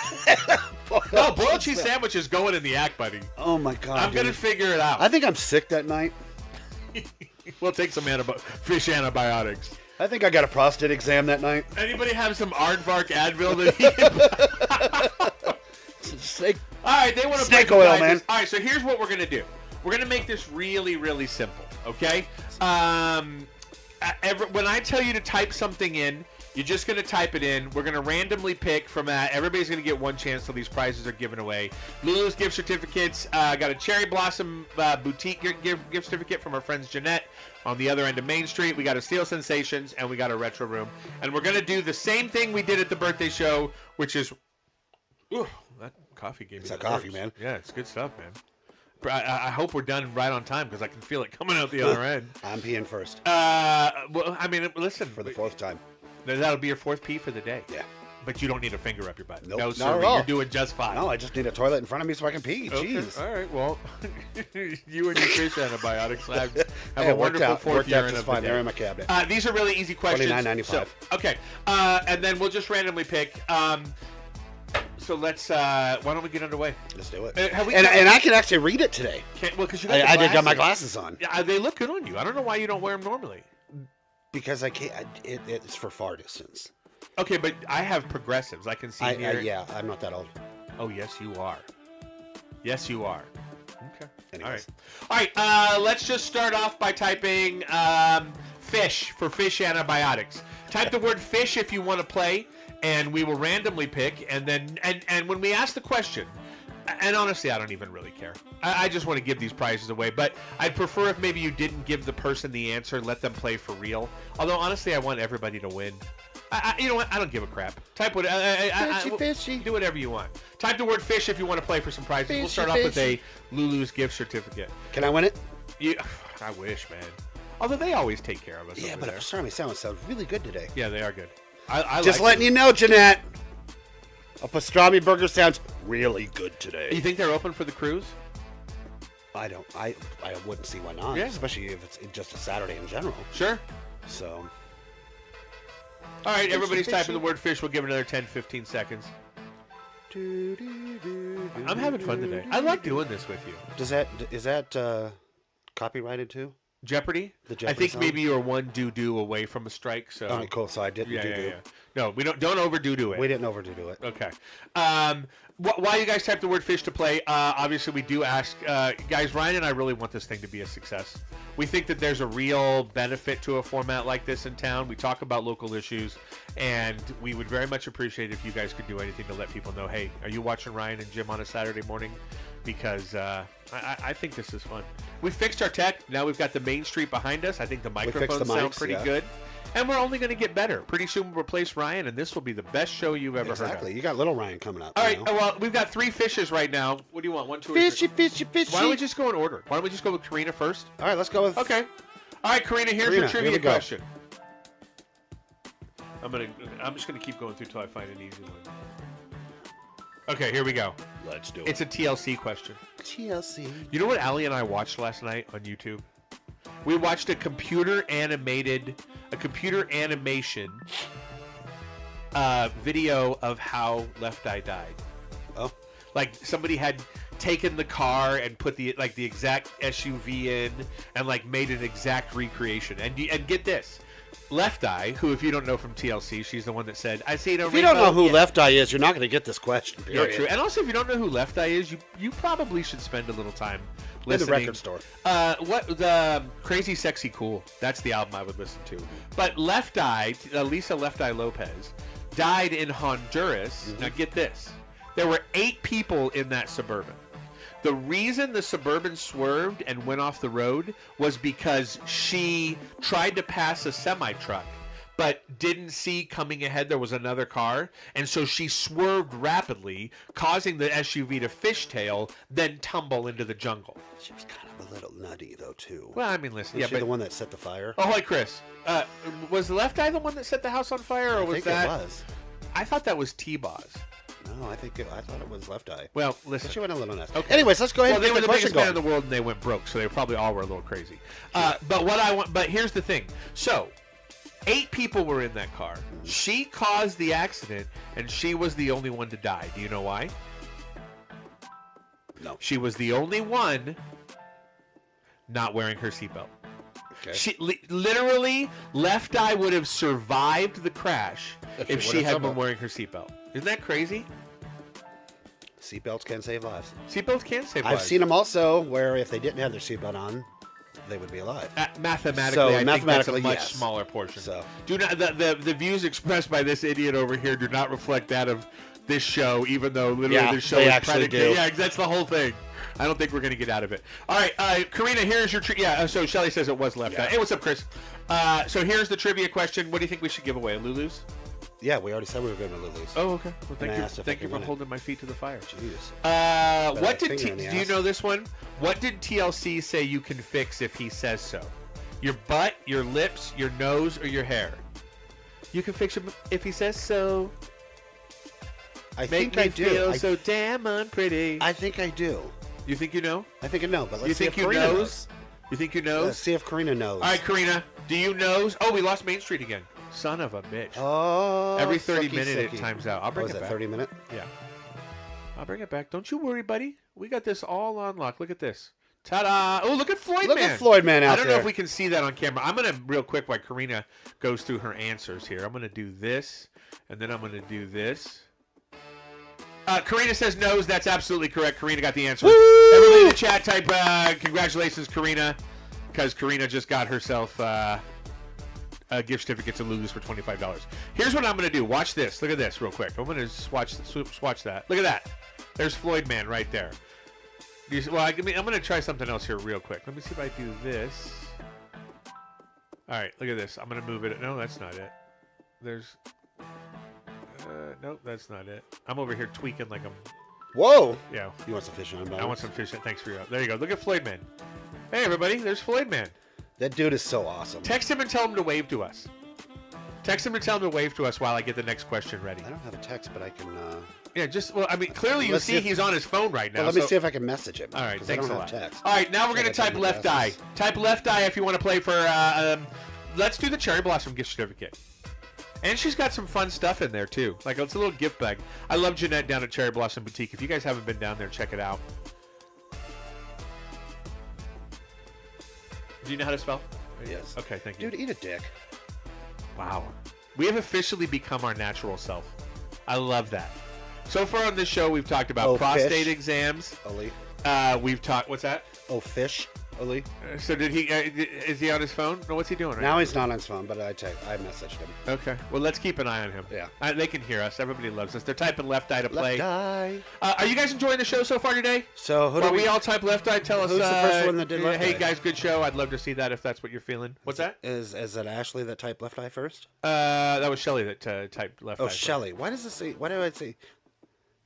A: Boiled cheese sandwich is going in the act, buddy.
B: Oh my God,
A: I'm gonna figure it out.
B: I think I'm sick that night.
A: We'll take some fish antibiotics.
B: I think I got a prostate exam that night.
A: Anybody have some Aardvark Advil that he can...
B: Snake.
A: All right, they want to
B: snake oil, man.
A: All right, so here's what we're gonna do. We're gonna make this really, really simple. Okay. When I tell you to type something in, you're just gonna type it in. We're gonna randomly pick from that. Everybody's gonna get one chance till these prizes are given away. Lulu's gift certificates. Got a Cherry Blossom boutique gift certificate from our friends Jeanette on the other end of Main Street. We got a Steel Sensations and we got a Retro Room. And we're gonna do the same thing we did at the birthday show, which is. Ooh, that coffee gave me.
B: It's coffee, man.
A: Yeah, it's good stuff, man. I hope we're done right on time because I can feel it coming out the other end.
B: I'm peeing first.
A: Well, I mean, listen.
B: For the fourth time.
A: That'll be your fourth pee for the day.
B: Yeah.
A: But you don't need a finger up your butt.
B: Nope,
A: no,
B: not
A: sir.
B: at all.
A: You're doing just fine.
B: No, I just need a toilet in front of me so I can pee.
A: Okay.
B: Jeez.
A: All right. Well, you and your fish antibiotics have
B: hey,
A: a wonderful fourth year
B: just fine. They're in my cabinet.
A: These are really easy questions.
B: $29.95.
A: So, okay. And then we'll just randomly pick. So let's. Why don't we get underway?
B: Let's do it.
A: And
B: I can actually read it today.
A: Well, because
B: I did got my glasses on.
A: Yeah, they look good on you. I don't know why you don't wear them normally.
B: Because I can't. It's for far distance.
A: Okay, but I have progressives. I can see here.
B: Yeah, I'm not that old.
A: Oh, yes, you are. Yes, you are. Okay.
B: Anyways.
A: All right. Let's just start off by typing fish for fish antibiotics. Type the word fish if you want to play, and we will randomly pick. And then, and when we ask the question, and honestly, I don't even really care. I just want to give these prizes away. But I'd prefer if maybe you didn't give the person the answer, let them play for real. Although, honestly, I want everybody to win. You know what? I don't give a crap. Type what.
B: Fishy.
A: Do whatever you want. Type the word fish if you want to play for some prizes. We'll start off with a Lulu's gift certificate.
B: Can I win it?
A: I wish, man. Although they always take care of us.
B: Yeah, but pastrami sandwich sounds really good today.
A: Yeah, they are good. I
B: just letting you know, Jeanette. A pastrami burger sounds really good today.
A: You think they're open for the cruise?
B: I don't. I wouldn't see why not.
A: Yeah.
B: Especially if it's just a Saturday in general.
A: Sure.
B: So.
A: All right, everybody's typing the word fish. We'll give it another 10, 15 seconds. I'm having fun today. I like doing this with you.
B: Is that copyrighted too?
A: Jeopardy?
B: The Jeopardy
A: I think
B: song?
A: maybe you're one doo-doo away from a strike. So.
B: All right, cool. So I didn't do.
A: No, we don't overdo it.
B: We didn't overdo it.
A: Okay. While you guys type the word fish to play, obviously we do ask, guys, Ryan and I really want this thing to be a success. We think that there's a real benefit to a format like this in town. We talk about local issues, and we would very much appreciate if you guys could do anything to let people know, hey, are you watching Ryan and Jim on a Saturday morning? Because I think this is fun. We fixed our tech. Now we've got the main street behind us. I think the microphones sound pretty good. And we're only going to get better. Pretty soon we'll replace Ryan, and this will be the best show you've ever heard of.
B: Exactly. You got little Ryan coming up.
A: All right. Well, we've got 3 fishes right now. What do you want? 1, 2, or 3?
B: Fishy.
A: Why don't we just go in order? Why don't we just go with Karina first?
B: All right, let's go with...
A: Okay. All right, Karina, here's your trivia question. I'm just gonna keep going through till I find an easy one. Okay, here we go.
B: Let's do it.
A: It's a TLC question.
B: TLC.
A: You know what Allie and I watched last night on YouTube? We watched a computer animation video of how Left Eye died.
B: Oh.
A: Like somebody had taken the car and put the exact SUV in and like made an exact recreation. And get this. Left Eye, who, if you don't know from TLC, she's the one that said, "I see it."
B: If you don't know who Left Eye is, you're not going to get this question. Period.
A: Yeah, true. And also, if you don't know who Left Eye is, you probably should spend a little time listening.
B: In the record store.
A: What the Crazy Sexy Cool? That's the album I would listen to. But Left Eye, Lisa Left Eye Lopez, died in Honduras. Mm-hmm. Now get this: there were 8 people in that Suburban. The reason the Suburban swerved and went off the road was because she tried to pass a semi-truck, but didn't see coming ahead there was another car, and so she swerved rapidly, causing the SUV to fishtail, then tumble into the jungle.
B: She was kind of a little nutty, though, too.
A: Well, I mean, listen.
B: Was she the one that set the fire?
A: Oh, hi, Chris. Was Left Eye the one that set the house on fire, or was that?
B: I think it was.
A: I thought that was T-Boz.
B: No, I thought it was Left Eye.
A: Well, listen.
B: She went a little nuts.
A: Okay.
B: Anyways, let's go ahead and
A: they
B: get
A: were
B: the
A: the biggest
B: question
A: band
B: going.
A: in the world, and they went broke, so they probably all were a little crazy.
B: Yeah.
A: But here's the thing. So, 8 people were in that car. Mm-hmm. She caused the accident, and she was the only one to die. Do you know why?
B: No.
A: She was the only one not wearing her seatbelt.
B: Okay.
A: She literally, Left Eye would have survived the crash if she had been wearing her seatbelt. Isn't that crazy?
B: Seatbelts can save lives.
A: Seatbelts can save lives.
B: I've seen them also where if they didn't have their seatbelt on, they would be alive.
A: Mathematically, I think that's a much smaller portion.
B: So
A: do not the views expressed by this idiot over here do not reflect that of this show, even though literally this show is predicated. Yeah, that's the whole thing. I don't think we're going to get out of it. All right, Karina, here's your so Shelly says it was Left Eye. Hey, what's up, Chris? So here's the trivia question. What do you think we should give away? A Lulu's?
B: Yeah, we already said we were going to Lulu's.
A: Oh, okay. Well, thank you for holding my feet to the fire.
B: Jeez.
A: What did do you know this one? What did TLC say you can fix if he says so? Your butt, your lips, your nose, or your hair? You can fix him if he says so.
B: I think I do.
A: Make me feel so damn unpretty.
B: I think I do.
A: You think you know?
B: I think I know, but let's see if
A: Karina
B: Karina
A: knows. You think you knows?
B: Let's see if Karina knows.
A: All right, Karina, do you knows? Oh, we lost Main Street again. Son of a bitch.
B: Oh.
A: Every 30 minutes it times out. I'll bring it back.
B: 30 minute?
A: Yeah. I'll bring it back. Don't you worry, buddy. We got this all on lock. Look at this. Ta-da! Oh, look at Floyd Man.
B: Look at Floyd Man out there.
A: I don't know if we can see that on camera. I'm going to, real quick, while Karina goes through her answers here, I'm going to do this, and then I'm going to do this. Karina says no's. That's absolutely correct. Karina got the answer.
B: Woo!
A: Everybody in the chat type, congratulations, Karina, because Karina just got herself a gift certificate to Lulu's for $25. Here's what I'm going to do. Watch this. Look at this real quick. I'm going to swatch that. Look at that. There's Floyd Man right there. Well, I'm going to try something else here real quick. Let me see if I do this. All right, look at this. I'm going to move it. No, that's not it. There's... nope, that's not it. I'm over here tweaking like I'm...
B: Whoa!
A: Yeah.
B: You want some fish on?
A: I want some fish. Thanks for your... There you go. Look at Floyd Man. Hey, everybody. There's Floyd Man.
B: That dude is so awesome.
A: Text him and tell him to wave to us. Text him and tell him to wave to us while I get the next question ready.
B: I don't have a text, but I can...
A: Yeah, well, I mean, clearly you see he's on his phone right now.
B: Well, let me see if I can message him.
A: All right, thanks a lot.
B: Text.
A: All right, now we're going to type Left Eye. Type Left Eye if you want to play for... let's do the Cherry Blossom gift certificate. And she's got some fun stuff in there, too. Like, it's a little gift bag. I love Jeanette down at Cherry Blossom Boutique. If you guys haven't been down there, check it out. Do you know how to spell?
B: Yes.
A: Okay, thank you.
B: Dude, eat a dick.
A: Wow. We have officially become our natural self. I love that. So far on this show, we've talked about prostate exams.
B: Ali.
A: We've talked... What's that?
B: Oh, fish. Ali.
A: So did he? Is he on his phone? No, what's he doing right now?
B: Now he's not on his phone, but I messaged him.
A: Okay. Well, let's keep an eye on him.
B: Yeah.
A: They can hear us. Everybody loves us. They're typing left eye to play.
B: Left eye.
A: Are you guys enjoying the show so far today?
B: So
A: While we all type left eye, tell us.
B: Who's the first one that did left
A: Hey
B: eye?
A: guys, good show. I'd love to see that if that's what you're feeling. What's that?
B: Is it Ashley that typed left eye first?
A: That was Shelly that typed left eye.
B: Oh, Shelly. Why does it say? Why do I say?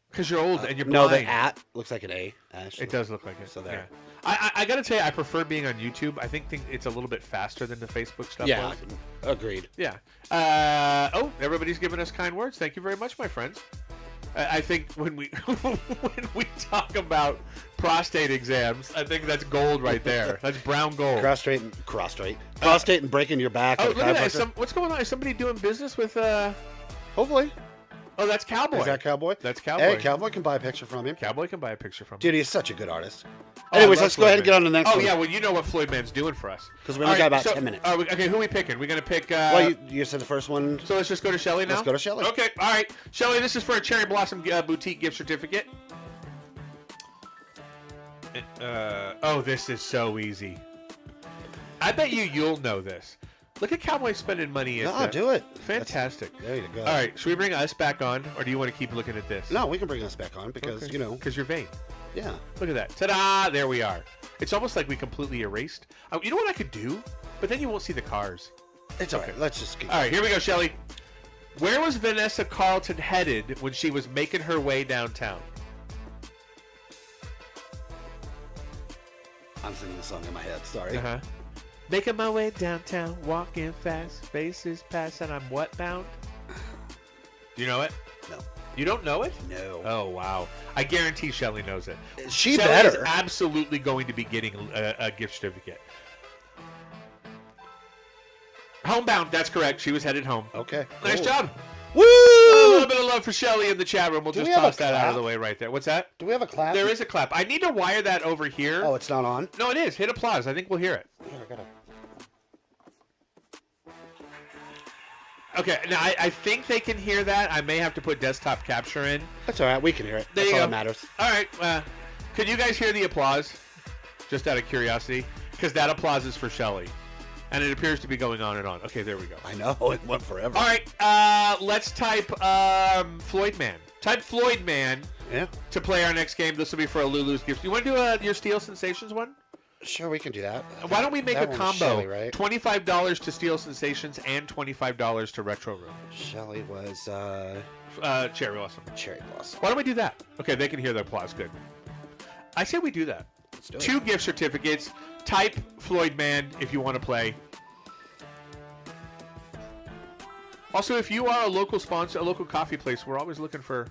A: Because you're old and you're
B: No,
A: blind.
B: the at looks like an A. Ashley.
A: It does look like it.
B: So there.
A: Yeah. I gotta tell you, I prefer being on YouTube. I think it's a little bit faster than the Facebook stuff.
B: Yeah,
A: was.
B: agreed.
A: Yeah. Everybody's giving us kind words. Thank you very much, my friends. I think when we when we talk about prostate exams, I think that's gold right there. That's brown gold.
B: Prostate and breaking your back.
A: Oh, look at that! What's going on? Is somebody doing business with?
B: Hopefully.
A: Oh, that's Cowboy.
B: Is that Cowboy?
A: That's Cowboy.
B: Hey, Cowboy can buy a picture from him.
A: Cowboy can buy a picture from him.
B: Dude, he's such a good artist.
A: Oh,
B: Anyways, let's go ahead and get on to the next one.
A: Oh, yeah, well, you know what Floyd Man's doing for us.
B: Because we only got about 10 minutes.
A: Okay, who are we picking? We're going to pick...
B: well, you said the first one.
A: So let's just go to Shelly now?
B: Let's go to Shelly.
A: Okay, all right. Shelly, this is for a Cherry Blossom Boutique gift certificate. Oh, this is so easy. I bet you'll know this. Look at Cowboy spending money.
B: No, do it.
A: Fantastic.
B: There you go.
A: All right, should we bring us back on, or do you want to keep looking at this?
B: No, we can bring us back on because,
A: Okay.
B: you know.
A: Because you're vain.
B: Yeah.
A: Look at that. Ta-da! There we are. It's almost like we completely erased. You know what I could do? But then you won't see the cars.
B: It's okay. Let's just keep
A: All right, here we go, Shelly. Where was Vanessa Carlton headed when she was making her way downtown?
B: I'm singing the song in my head. Sorry.
A: Uh-huh. Making my way downtown, walking fast, faces pass, and I'm what bound? Do you know it?
B: No.
A: You don't know it?
B: No.
A: Oh, wow. I guarantee Shelly knows it.
B: She
A: Shelly
B: better.
A: is absolutely going to be getting a gift certificate. Homebound, that's correct. She was headed home.
B: Okay.
A: Nice
B: cool.
A: job.
B: Woo!
A: A little bit of love for Shelly in the chat room. We'll
B: Do
A: just
B: we have
A: toss
B: a
A: that out of
B: clap?
A: the way right there. What's that?
B: Do we have a clap?
A: There is a clap. I need to wire that over here.
B: Oh, it's not on?
A: No, it is. Hit applause. I think we'll hear it.
B: Here, I gotta...
A: Okay, now I think they can hear that. I may have to put desktop capture in.
B: That's all right. We can hear it.
A: There
B: That's
A: you
B: all
A: go.
B: that matters.
A: All right. Could you guys hear the applause? Just out of curiosity. Because that applause is for Shelly. And it appears to be going on and on. Okay, there we go.
B: I know. It went forever.
A: All right. Let's type Floyd Man. Type Floyd Man
B: Yeah.
A: to play our next game. This will be for a Lulu's gift. You want to do your Steel Sensations one?
B: Sure, we can do that.
A: Why don't we make a
B: That one was
A: combo?
B: Shelly, right?
A: $25 to Steel Sensations and $25 to Retro Room.
B: Shelly was
A: Cherry Blossom.
B: Cherry Blossom.
A: Why don't we do that? Okay, they can hear the applause. Good. I say we do that.
B: Let's do it.
A: 2 gift certificates. Type Floyd Man if you want to play. Also, if you are a local sponsor, a local coffee place, we're always looking for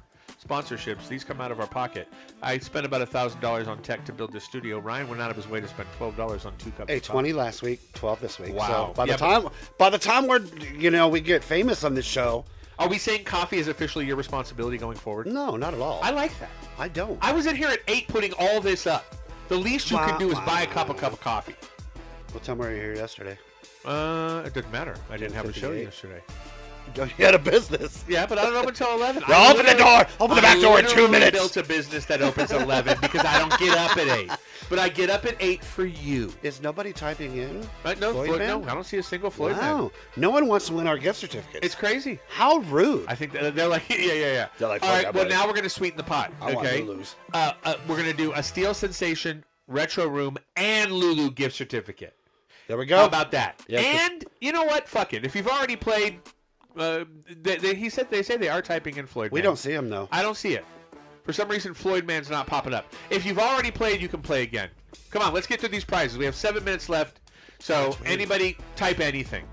A: sponsorships. These come out of our pocket. I spent about $1,000 on tech to build this studio. Ryan went out of his way to spend $12 on 2 cups.
B: Hey,
A: of
B: 20 last week, 12 this week.
A: Wow.
B: So by
A: Yeah,
B: the time we get famous on this show.
A: Are we saying coffee is officially your responsibility going forward?
B: No, not at all.
A: I like that.
B: I don't.
A: I was in here at 8 putting all this up. The least you can do is buy a cup of coffee.
B: What time were you here yesterday?
A: It doesn't matter. I didn't have a show
B: 58.
A: yesterday.
B: You had a business.
A: Yeah, but I don't open until 11.
B: Well, open the door. Open the back door in 2
A: literally
B: minutes.
A: Built a business that opens at 11 because I don't get up at 8. But I get up at 8 for you.
B: Is nobody typing in?
A: No,
B: Floyd Man?
A: no, I don't see a single Floyd
B: Wow.
A: man.
B: No one wants to win our gift certificates.
A: It's crazy.
B: How rude.
A: I think they're like, yeah.
B: They're like,
A: all
B: fuck
A: right,
B: that,
A: well,
B: buddy.
A: now we're going to sweeten the pot.
B: I want
A: Okay.
B: Lulu's.
A: We're going to do a Steel Sensation, Retro Room, and Lulu gift certificate.
B: There we go.
A: How about that?
B: Yeah, 'cause-
A: and you know what? Fuck it. If you've already played, they say they are typing in Floyd.
B: We
A: Man.
B: don't see him, though.
A: I don't see it. For some reason, Floyd Man's not popping up. If you've already played, you can play again. Come on, let's get to these prizes. We have 7 minutes left. So anybody type anything.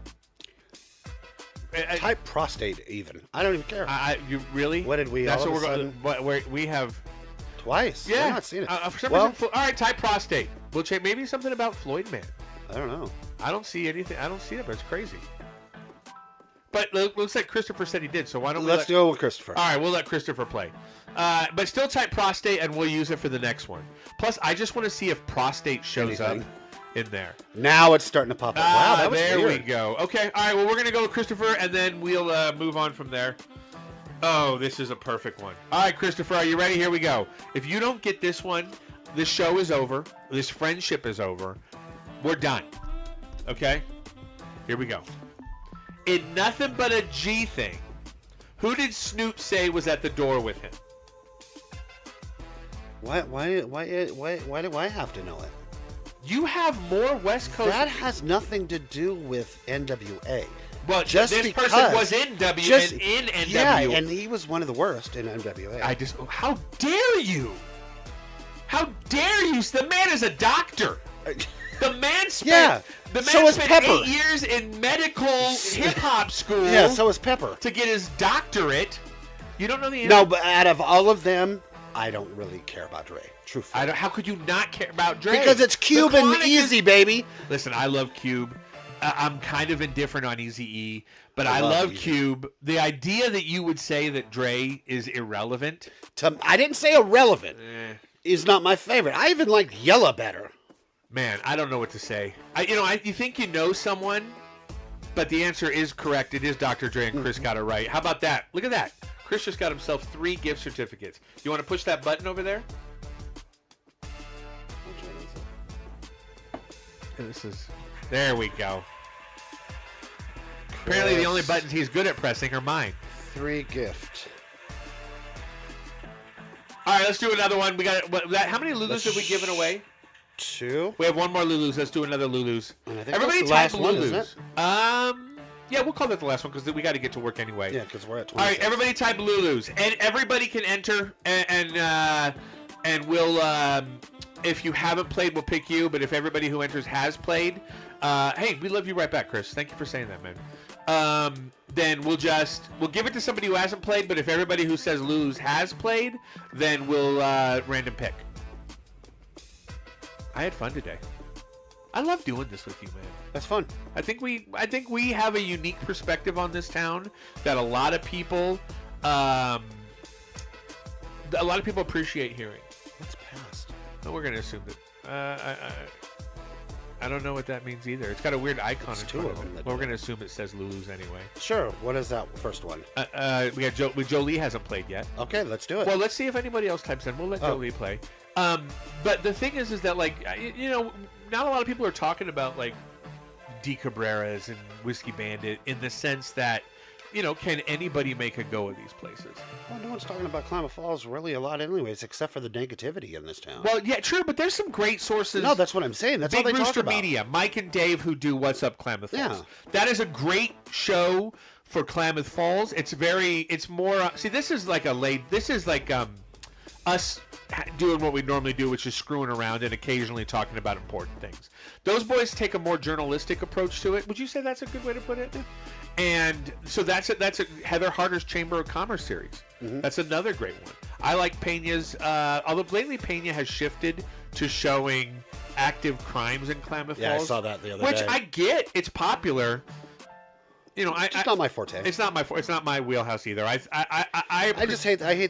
B: Type prostate even. I don't even care.
A: You really?
B: What did we
A: That's
B: all
A: what
B: of a
A: we're going. What we have.
B: Twice.
A: Yeah.
B: I've not seen it.
A: For some
B: Well-
A: reason, all right. Type prostate. We'll check. Maybe something about Floyd Man.
B: I don't know.
A: I don't see anything. I don't see it, but it's crazy. But looks like Christopher said he did, so why don't we
B: Let's go with Christopher.
A: All right, we'll let Christopher play. But still type prostate, and we'll use it for the next one. Plus, I just want to see if prostate shows up in there.
B: Now it's starting to pop up. Wow, that was
A: there
B: weird.
A: we go. Okay, all right, well, we're going to go with Christopher, and then we'll move on from there. Oh, this is a perfect one. All right, Christopher, are you ready? Here we go. If you don't get this one, this show is over. This friendship is over. We're done. Okay? Here we go. In Nothing But a G Thing, who did Snoop say was at the door with him?
B: Why do I have to know it?
A: You have more West Coast.
B: That has nothing to do with NWA.
A: Well,
B: just
A: this
B: because,
A: person was in NWA.
B: Yeah, and he was one of the worst in NWA.
A: How dare you? How dare you? The man is a doctor. The man spent, spent
B: Pepper.
A: 8 years in medical hip-hop school.
B: Yeah, so is Pepper.
A: To get his doctorate. You don't know the answer?
B: No, but out of all of them, I don't really care about Dre. Truthfully.
A: How could you not care about Dre?
B: Because it's Cube and Easy, baby.
A: Listen, I love Cube. I'm kind of indifferent on Eazy-E, but I love Cube. The idea that you would say that Dre is irrelevant.
B: I didn't say irrelevant. Is not my favorite. I even like Yella better.
A: Man, I don't know what to say. You think you know someone, but the answer is correct. It is Dr. Dre, and Chris got it right. How about that? Look at that. Chris just got himself 3 gift certificates. You want to push that button over there? There we go. Apparently the only buttons he's good at pressing are mine.
B: 3 gift.
A: All right, let's do another one. We got how many Lulus have we given away?
B: 2.
A: We have one more Lulus. Let's do another Lulus.
B: Everybody type Lulus. One, isn't it?
A: Yeah, we'll call that the last one because we got to get to work anyway.
B: Yeah, because we're at 26.
A: All right, everybody type Lulus, and everybody can enter, and we'll if you haven't played, we'll pick you. But if everybody who enters has played, hey, we love you right back, Chris. Thank you for saying that, man. Then we'll give it to somebody who hasn't played. But if everybody who says Lulus has played, then we'll random pick. I had fun today. I love doing this with you, man.
B: That's fun.
A: I think we have a unique perspective on this town that a lot of people appreciate hearing.
B: What's past?
A: No, we're gonna assume that. I don't know what that means either. It's got a weird icon in front of it. Well, we're gonna assume it says Lulu's anyway.
B: Sure. What is that first one?
A: We got Jolie hasn't played yet.
B: Okay, let's do it.
A: Well, let's see if anybody else types in. We'll let Jolie play. But the thing is that not a lot of people are talking about like D Cabreras and Whiskey Bandit in the sense that, can anybody make a go of these places?
B: Well, no one's talking about Klamath Falls really a lot anyways, except for the negativity in this town.
A: Well, yeah, true, but there's some great sources.
B: No, that's what I'm saying. That's
A: Big
B: all they
A: Rooster
B: talk about.
A: Media, Mike and Dave, who do What's Up Klamath Falls.
B: Yeah.
A: That is a great show for Klamath Falls. It's more, see, this is like us doing what we normally do, which is screwing around and occasionally talking about important things. Those boys take a more journalistic approach to it. Would you say that's a good way to put it? And so that's a Heather Harder's Chamber of Commerce series. Mm-hmm. That's another great one. I like Peña's, although lately Peña has shifted to showing active crimes in Klamath Falls.
B: Yeah, I saw that the other day.
A: Which I get. It's popular.
B: It's not my forte.
A: It's not my wheelhouse either. I
B: hate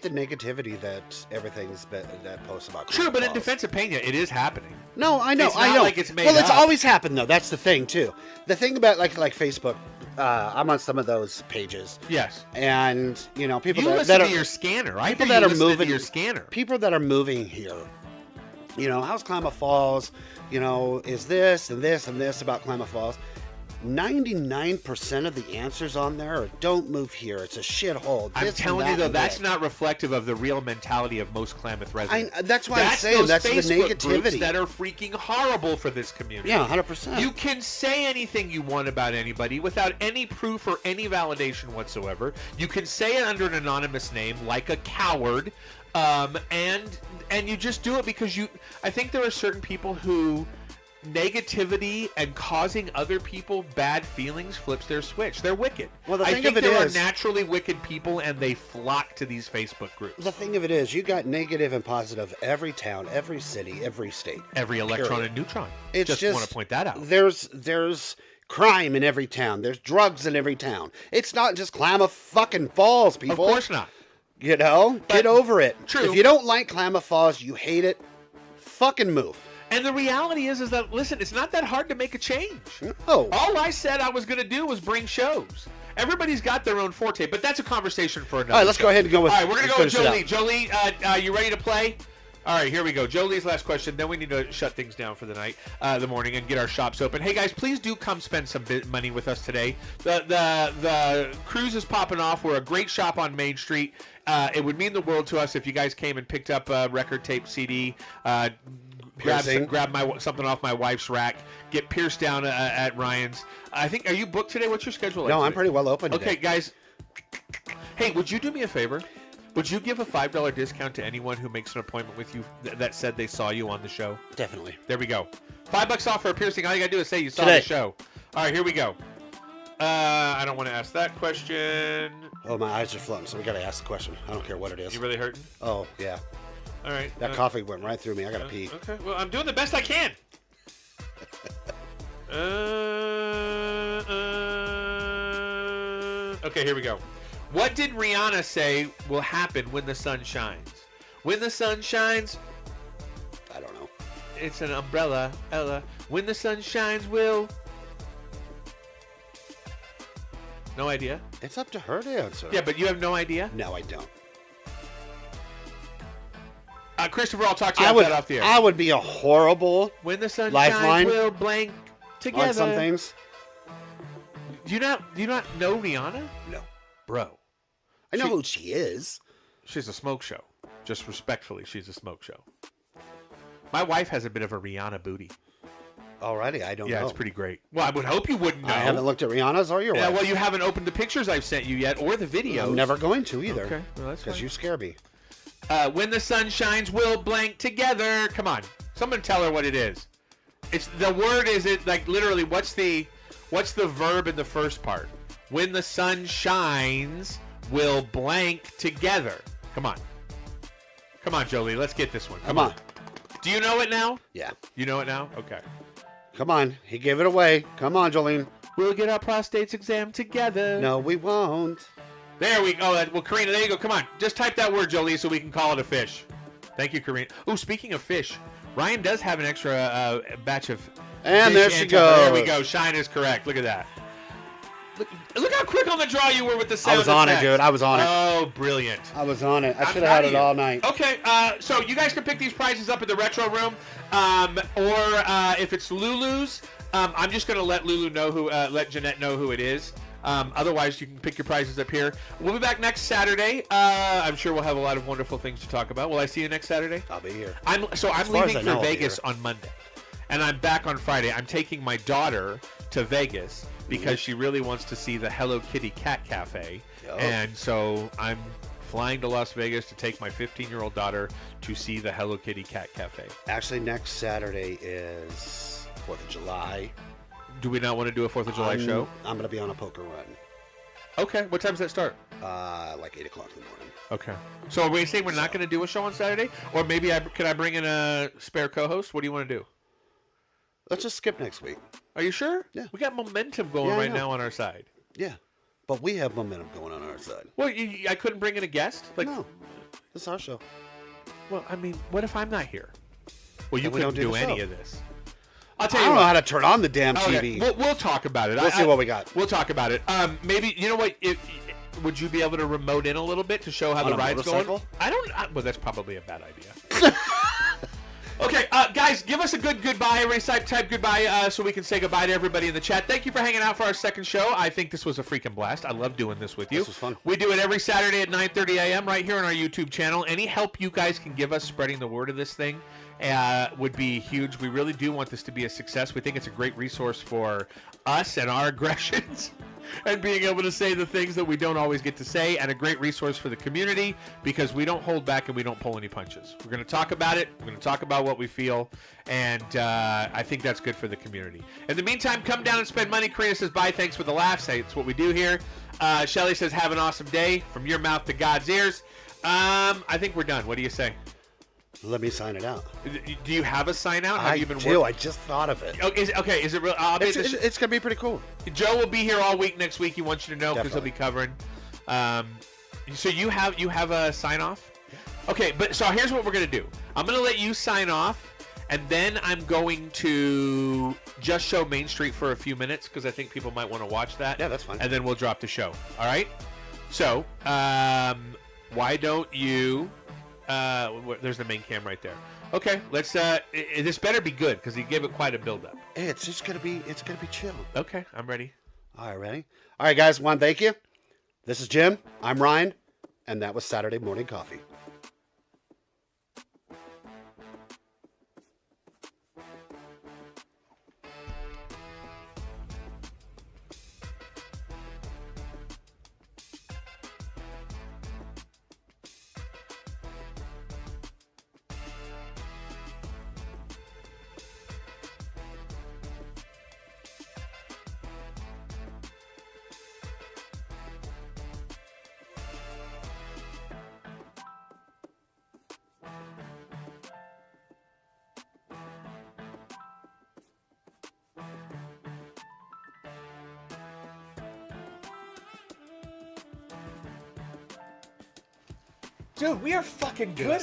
B: the negativity that everything's that posts about.
A: True, but
B: Falls.
A: in defense of Peña, it is happening.
B: No, I know,
A: it's not like it's made
B: it's
A: up.
B: always happened though. That's the thing too. The thing about like Facebook, I'm on some of those pages.
A: Yes.
B: And people
A: you
B: that are
A: to your scanner. I
B: people that are moving
A: to your scanner.
B: People that are moving here. How's Klamath Falls? Is this and this and this about Klamath Falls? 99% of the answers on there are don't move here. It's a shithole.
A: I'm telling you though, that's not reflective of the real mentality of most Klamath residents.
B: That's why I'm saying that's the negativity
A: groups that are freaking horrible for this community.
B: Yeah, 100%.
A: You can say anything you want about anybody without any proof or any validation whatsoever. You can say it under an anonymous name, like a coward, and you just do it because I think there are certain people who negativity and causing other people bad feelings flips their switch. They're wicked.
B: Well,
A: I think there are naturally wicked people, and they flock to these Facebook groups.
B: The thing of it is, you got negative and positive every town, every city, every state,
A: every electron and neutron.
B: It's
A: just want to point that out.
B: There's crime in every town. There's drugs in every town. It's not just Klamath fucking Falls, people.
A: Of course not.
B: You know? Get over it.
A: True.
B: If you don't like Klamath Falls, you hate it, fucking move.
A: And the reality is that, listen, it's not that hard to make a change.
B: No.
A: All I said I was going to do was bring shows. Everybody's got their own forte, but that's a conversation for another
B: All right, let's go ahead and go with.
A: All right, we're going to go with
B: finish it
A: Jolie.
B: out.
A: Jolie, you ready to play? All right, here we go. Jolie's last question. Then we need to shut things down for the night, the morning, and get our shops open. Hey guys, please do come spend some money with us today. The cruise is popping off. We're a great shop on Main Street. It would mean the world to us if you guys came and picked up a record tape, CD. Grab something off my wife's rack. Get pierced down at Ryan's. I think. Are you booked today? What's your schedule like?
B: No,
A: today?
B: I'm pretty well open today.
A: Okay, guys. Hey, would you do me a favor? Would you give a $5 discount to anyone who makes an appointment with you that said they saw you on the show?
B: Definitely.
A: There we go. $5 off for a piercing. All you gotta do is say you saw
B: Today.
A: the show. All right, here we go. I don't want to ask that question.
B: Oh, my eyes are flooding, so we gotta ask the question. I don't care what it is.
A: You really hurting?
B: Oh, yeah.
A: All right.
B: That coffee went right through me. I gotta pee.
A: Okay. Well, I'm doing the best I can. Okay, here we go. What did Rihanna say will happen when the sun shines? When the sun shines,
B: I don't know.
A: it's an umbrella, Ella. When the sun shines, will. No idea.
B: It's up to her to answer.
A: Yeah, but you have no idea.
B: No, I don't.
A: Christopher, I'll talk to you about that off the air.
B: I would be a horrible
A: When the sun
B: Lifeline
A: shines, we'll blank together.
B: on some things.
A: Do you not know Rihanna?
B: No.
A: Bro.
B: I know who she is.
A: She's a smoke show. Just respectfully, she's a smoke show. My wife has a bit of a Rihanna booty.
B: Alrighty, I don't know.
A: Yeah, it's pretty great. Well, I would hope you wouldn't know.
B: I haven't looked at Rihanna's or your
A: Yeah,
B: wife.
A: well, you haven't opened the pictures I've sent you yet, or the videos.
B: I'm never going to either.
A: Okay, well, that's
B: Because
A: fine.
B: you scare me.
A: When the sun shines, we'll blank together. Come on, someone tell her what it is. It's the word. Is it like literally? What's the verb in the first part? When the sun shines, we'll blank together. Come on, Jolie. Let's get this one.
B: Come on.
A: Do you know it now?
B: Yeah.
A: You know it now? Okay.
B: Come on. He gave it away. Come on, Jolene.
A: We'll get our prostate exam together.
B: No, we won't.
A: There we go. Well, Karina, there you go. Come on. Just type that word, Jolie, so we can call it a fish. Thank you, Karina. Oh, speaking of fish, Ryan does have an extra batch of
B: And
A: fish
B: there she
A: anti-
B: goes.
A: There we go. Shine is correct. Look at that. Look how quick on the draw you were with the sound
B: I was on it,
A: effects.
B: dude. I was on it.
A: Oh, brilliant.
B: I was on it. I
A: I'm
B: should have had
A: proud of
B: it
A: you.
B: all night.
A: Okay, so you guys can pick these prizes up at the Retro Room, or if it's Lulu's, I'm just going to let Lulu know let Jeanette know who it is. Otherwise, you can pick your prizes up here. We'll be back next Saturday. I'm sure we'll have a lot of wonderful things to talk about. Will I see you next Saturday?
B: I'll be here.
A: I'm
B: far as
A: leaving
B: I know,
A: for
B: I'll be
A: Vegas
B: here.
A: on Monday, and I'm back on Friday. I'm taking my daughter to Vegas because she really wants to see the Hello Kitty Cat Cafe,
B: Yo.
A: and so I'm flying to Las Vegas to take my 15-year-old daughter to see the Hello Kitty Cat Cafe.
B: Actually, next Saturday is 4th of July.
A: Do we not want to do a 4th of July show?
B: I'm going to be on a poker run.
A: Okay. What time does that start?
B: Like 8 o'clock in the morning.
A: Okay. So are we saying we're not going to do a show on Saturday? Or maybe could I bring in a spare co-host? What do you want to do?
B: Let's just skip next week.
A: Are you sure?
B: Yeah.
A: We got momentum going
B: Yeah, I
A: right
B: know.
A: now on our side.
B: Yeah. But we have momentum going on our side.
A: Well, I couldn't bring in a guest?
B: No. This is our show.
A: Well, I mean, what if I'm not here? Well, you
B: Then we
A: couldn't
B: don't do
A: do
B: the
A: any
B: show.
A: of this. I'll
B: I
A: tell you
B: don't know
A: what.
B: how to turn on the damn
A: Okay,
B: TV.
A: we'll talk about it.
B: We'll see what we got.
A: We'll talk about it. Maybe, you know what? Would you be able to remote in a little bit to show how
B: On
A: the
B: a
A: ride's going?
B: motorcycle?
A: Well, that's probably a bad idea. Okay, guys, give us a good goodbye. Everybody type goodbye so we can say goodbye to everybody in the chat. Thank you for hanging out for our second show. I think this was a freaking blast. I love doing this with you.
B: This was fun.
A: We do it every Saturday at 9:30 a.m. right here on our YouTube channel. Any help you guys can give us spreading the word of this thing would be huge. We really do want this to be a success. We think it's a great resource for us and our aggressions and being able to say the things that we don't always get to say, and a great resource for the community because we don't hold back and we don't pull any punches. We're going to talk about it. We're going to talk about what we feel, and I think that's good for the community. In the meantime, come down and spend money. Karina says, bye, thanks for the laughs. Hey, it's what we do here. Shelly says, have an awesome day. From your mouth to God's ears. I think we're done. What do you say?
B: Let me sign it out.
A: Do you have a sign out? Have
B: I
A: you been
B: do.
A: working?
B: I just thought of it.
A: Oh, is it real?
C: It's gonna be pretty cool.
A: Joe will be here all week next week. He wants you to know because he'll
B: Definitely.
A: be covering. So you have a sign off? Okay, but so here's what we're gonna do. I'm gonna let you sign off, and then I'm going to just show Main Street for a few minutes because I think people might want to watch that.
B: Yeah, that's fine.
A: And then we'll drop the show. All right. So why don't you? There's the main cam right there. Okay, let's. This better be good because he gave it quite a build up.
B: Hey, it's gonna be chill.
A: Okay, I'm ready.
B: All right, ready? All right, guys. One, thank you. This is Jim. I'm Ryan, and that was Saturday Morning Coffee.
A: Dude, we are fucking good